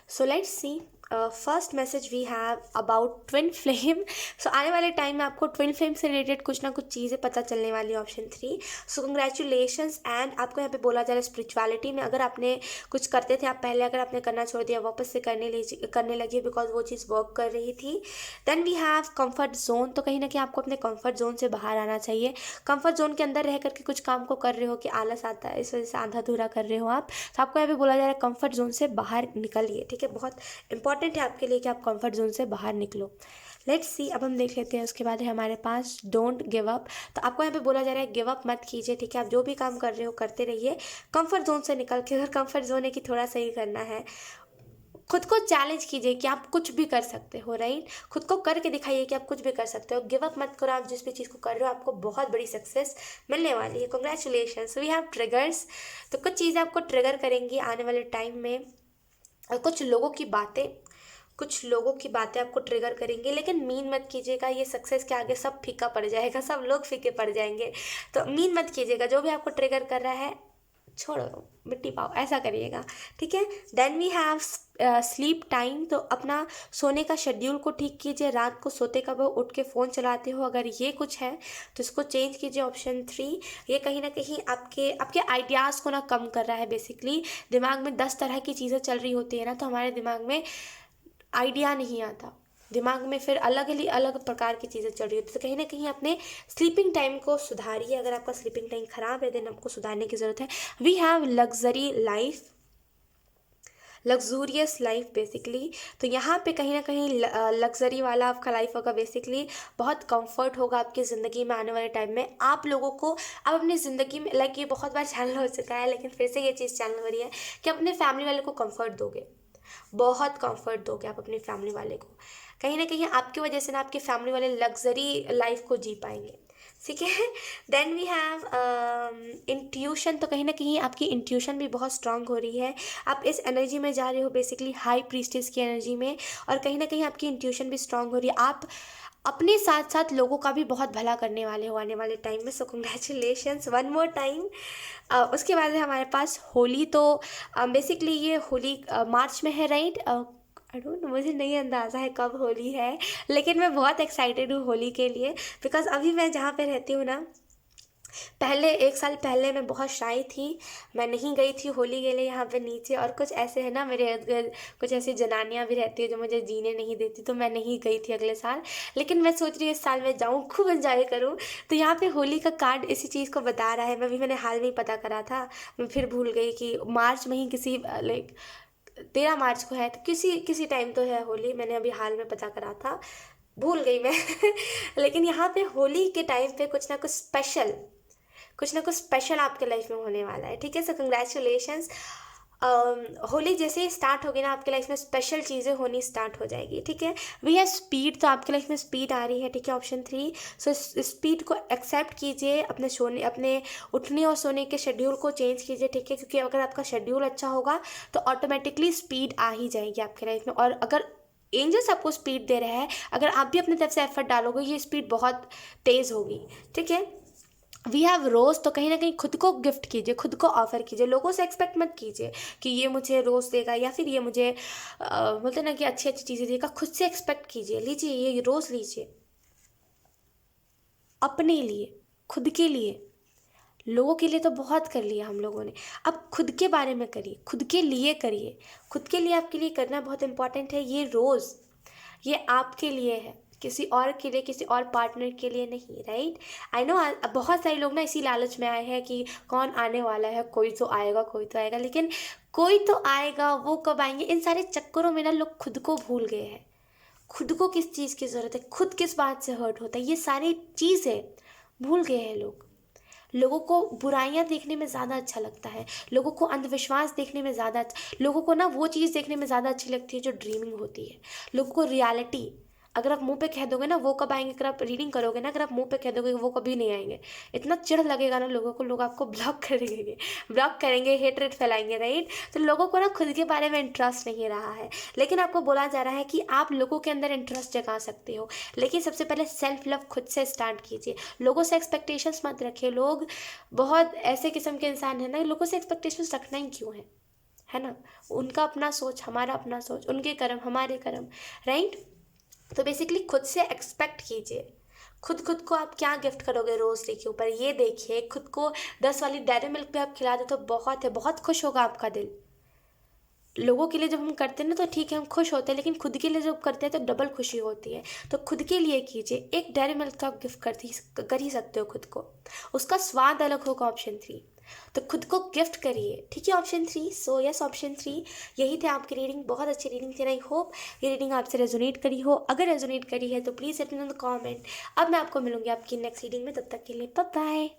so let's see. First message we have about twin flame. So आने वाले टाइम में आपको ट्विन फ्लेम से रिलेटेड कुछ ना कुछ चीज़ें पता चलने वाली है। Option 3, so congratulations. एंड आपको यहाँ पे बोला जा रहा है स्पिरिचुअलिटी में अगर आपने कुछ करते थे आप पहले, अगर आपने करना छोड़ दिया, वापस से करने लगी बिकॉज वो चीज़ वर्क कर रही थी। Then we have comfort zone. तो कहीं ना कहीं आपको अपने कम्फर्ट जोन से बाहर आना चाहिए। कम्फर्ट जोन के अंदर रह करके कुछ काम को कर रहे हो कि आलस आता है, इस वजह से आधा अधूरा कर रहे हो आप, तो आपको यहाँ पे बोला जा रहा है कम्फर्ट जोन से बाहर निकलिए, ठीक है। बहुत इंपॉर्टेंट इंपॉर्टेंट है आपके लिए कि आप कंफर्ट जोन से बाहर निकलो। लेट्स सी, अब हम देख लेते हैं। उसके बाद है हमारे पास डोंट गिव अप। तो आपको यहाँ पे बोला जा रहा है गिव अप मत कीजिए, ठीक है। आप जो भी काम कर रहे हो करते रहिए, कंफर्ट जोन से निकल के। अगर कंफर्ट जोन है कि थोड़ा सही करना है, खुद को चैलेंज कीजिए कि आप कुछ भी कर सकते हो, राइट। खुद को करके दिखाइए कि आप कुछ भी कर सकते हो। गिव अप मत करो। आप जिस भी चीज़ को कर रहे हो आपको बहुत बड़ी सक्सेस मिलने वाली है। कॉन्ग्रेचुलेशंस। We have triggers. तो कुछ चीज़ें आपको ट्रिगर करेंगी आने वाले टाइम में, और कुछ लोगों की बातें आपको ट्रिगर करेंगे। लेकिन मीन मत कीजिएगा, ये सक्सेस के आगे सब फीका पड़ जाएगा, सब लोग फीके पड़ जाएंगे। तो मीन मत कीजिएगा, जो भी आपको ट्रिगर कर रहा है छोड़ो, मिट्टी पाओ, ऐसा करिएगा, ठीक है। Then we have sleep time. तो अपना सोने का शेड्यूल को ठीक कीजिए। रात को सोते कब हो, उठ के फ़ोन चलाते हो, अगर ये कुछ है तो इसको चेंज कीजिए। ऑप्शन 3, ये कहीं ना कहीं आपके आइडियाज़ को ना कम कर रहा है। बेसिकली दिमाग में 10 तरह की चीज़ें चल रही होती है ना, तो हमारे दिमाग में आइडिया नहीं आता। दिमाग में फिर अलग प्रकार की चीज़ें चल रही होती है। तो कहीं ना कहीं अपने स्लीपिंग टाइम को सुधारिए। अगर आपका स्लीपिंग टाइम ख़राब है देन आपको सुधारने की ज़रूरत है। We have luxurious life basically. तो यहाँ पे कहीं ना कहीं लग्जरी वाला आपका लाइफ होगा। बेसिकली बहुत कंफर्ट होगा आपकी ज़िंदगी में आने वाले टाइम में। आप लोगों को अब अपनी ज़िंदगी में, लाइक ये बहुत बार चैनल हो चुका है लेकिन फिर से ये चीज़ चैनल हो रही है कि अपने फैमिली वाले को कंफर्ट दोगे, बहुत कंफर्ट दोगे आप अपनी फैमिली वाले को। कहीं ना कहीं आपकी वजह से ना आपकी फैमिली वाले लग्जरी लाइफ को जी पाएंगे, ठीक है। Then we have intuition. तो कहीं ना कहीं आपकी इंट्यूशन भी बहुत स्ट्रांग हो रही है। आप इस एनर्जी में जा रहे हो, बेसिकली हाई प्रीस्टेस की एनर्जी में, और कहीं ना कहीं आपकी इंट्यूशन भी स्ट्रांग हो रही है। आप अपने साथ साथ लोगों का भी बहुत भला करने वाले हो आने वाले टाइम में। सो कंग्रेचुलेशंस वन मोर टाइम। उसके बाद है हमारे पास होली। तो बेसिकली ये होली मार्च में है, राइट। आई डोंट नो, मुझे नहीं अंदाज़ा है कब होली है, लेकिन मैं बहुत एक्साइटेड हूँ होली के लिए। बिकॉज अभी मैं जहाँ पे रहती हूँ ना, पहले 1 साल पहले मैं बहुत शाई थी, मैं नहीं गई थी होली के लिए यहाँ पे नीचे। और कुछ ऐसे है ना मेरे इर्द गिर्द, कुछ ऐसी जनानियाँ भी रहती है जो मुझे जीने नहीं देती, तो मैं नहीं गई थी अगले साल। लेकिन मैं सोच रही हूँ इस साल मैं जाऊँ, खूब एंजॉय करूँ। तो यहाँ पे होली का कार्ड इसी चीज़ को बता रहा है। मैंने हाल में ही पता करा था, मैं फिर भूल गई कि मार्च में ही किसी लाइक 13 मार्च को है, तो किसी टाइम तो है होली। मैंने अभी हाल में पता करा था, भूल गई मैं। लेकिन यहाँ पे होली के टाइम पे कुछ ना कुछ स्पेशल आपके लाइफ में होने वाला है, ठीक है। सो कंग्रेचुलेशंस। होली जैसे ही स्टार्ट होगी ना आपके लाइफ में स्पेशल चीज़ें होनी स्टार्ट हो जाएगी, ठीक है। वी है स्पीड। तो आपके लाइफ में स्पीड आ रही है, ठीक है, ऑप्शन 3। सो स्पीड को एक्सेप्ट कीजिए। अपने उठने और सोने के शेड्यूल को चेंज कीजिए, ठीक है, क्योंकि अगर आपका शेड्यूल अच्छा होगा तो ऑटोमेटिकली स्पीड आ ही जाएगी आपके लाइफ में। और अगर एंजल्स आपको स्पीड दे रहे हैं, अगर आप भी अपनी तरफ से एफर्ट डालोगे, ये स्पीड बहुत तेज़ होगी, ठीक है। वी हैव रोज़। तो कहीं ना कहीं खुद को गिफ्ट कीजिए, खुद को ऑफर कीजिए। लोगों से एक्सपेक्ट मत कीजिए कि ये मुझे रोज़ देगा या फिर ये मुझे बोलते ना कि अच्छी अच्छी चीज़ें देगा। खुद से एक्सपेक्ट कीजिए, लीजिए, ये रोज़ लीजिए अपने लिए, खुद के लिए। लोगों के लिए तो बहुत कर लिया हम लोगों ने, अब खुद के बारे में करिए, खुद के लिए करिए। खुद के लिए आपके लिए करना बहुत इंपॉर्टेंट है। ये रोज़ ये आपके लिए है, किसी और के लिए, किसी और पार्टनर के लिए नहीं, राइट। आई नो बहुत सारे लोग ना इसी लालच में आए हैं कि कौन आने वाला है, कोई तो आएगा, कोई तो आएगा। लेकिन कोई तो आएगा, वो कब आएंगे, इन सारे चक्करों में ना लोग खुद को भूल गए हैं। खुद को किस चीज़ की ज़रूरत है, खुद किस बात से हर्ट होता है, ये सारी चीज़ें भूल गए हैं लोग। लोगों को बुराइयां देखने में ज़्यादा अच्छा लगता है, लोगों को अंधविश्वास देखने में ज़्यादा लोगों को ना वो चीज़ देखने में ज़्यादा अच्छी लगती है जो ड्रीमिंग होती है। लोगों को रियलिटी, अगर आप मुंह पे कह दोगे ना वो कब आएंगे, अगर आप रीडिंग करोगे ना, अगर आप मुंह पे कह दोगे वो कभी नहीं आएंगे, इतना चिढ़ लगेगा ना लोगों को, लोग आपको ब्लॉक करेंगे, हेटरेट फैलाएंगे, राइट। तो लोगों को ना खुद के बारे में इंटरेस्ट नहीं रहा है, लेकिन आपको बोला जा रहा है कि आप लोगों के अंदर इंटरेस्ट जगा सकते हो। लेकिन सबसे पहले सेल्फ लव खुद से स्टार्ट कीजिए। लोगों से एक्सपेक्टेशंस मत रखिए। लोग बहुत ऐसे किस्म के इंसान है ना, लोगों से एक्सपेक्टेशंस रखना ही क्यों है ना। उनका अपना सोच, हमारा अपना सोच, उनके कर्म हमारे कर्म, राइट। तो बेसिकली खुद से एक्सपेक्ट कीजिए। खुद को आप क्या गिफ्ट करोगे रोज़ डे के ऊपर, ये देखिए। खुद को 10 वाली डेयरी मिल्क भी आप खिला दो तो बहुत है, बहुत खुश होगा आपका दिल। लोगों के लिए जब हम करते हैं ना तो ठीक है हम खुश होते हैं, लेकिन खुद के लिए जब करते हैं तो डबल खुशी होती है। तो खुद के लिए कीजिए। एक डेयरी मिल्क का आप गिफ्ट कर ही सकते हो खुद को, उसका स्वाद अलग होगा, ऑप्शन 3। तो खुद को गिफ्ट करिए, ठीक है। ऑप्शन 3, सो यस ऑप्शन 3, यही थे आपकी रीडिंग। बहुत अच्छी रीडिंग थी। आई होप ये रीडिंग आपसे रेजोनेट करी हो। अगर रेजोनेट करी है तो please let me know in the comment. अब मैं आपको मिलूंगी आपकी नेक्स्ट रीडिंग में, तब तक के लिए बाय बाय।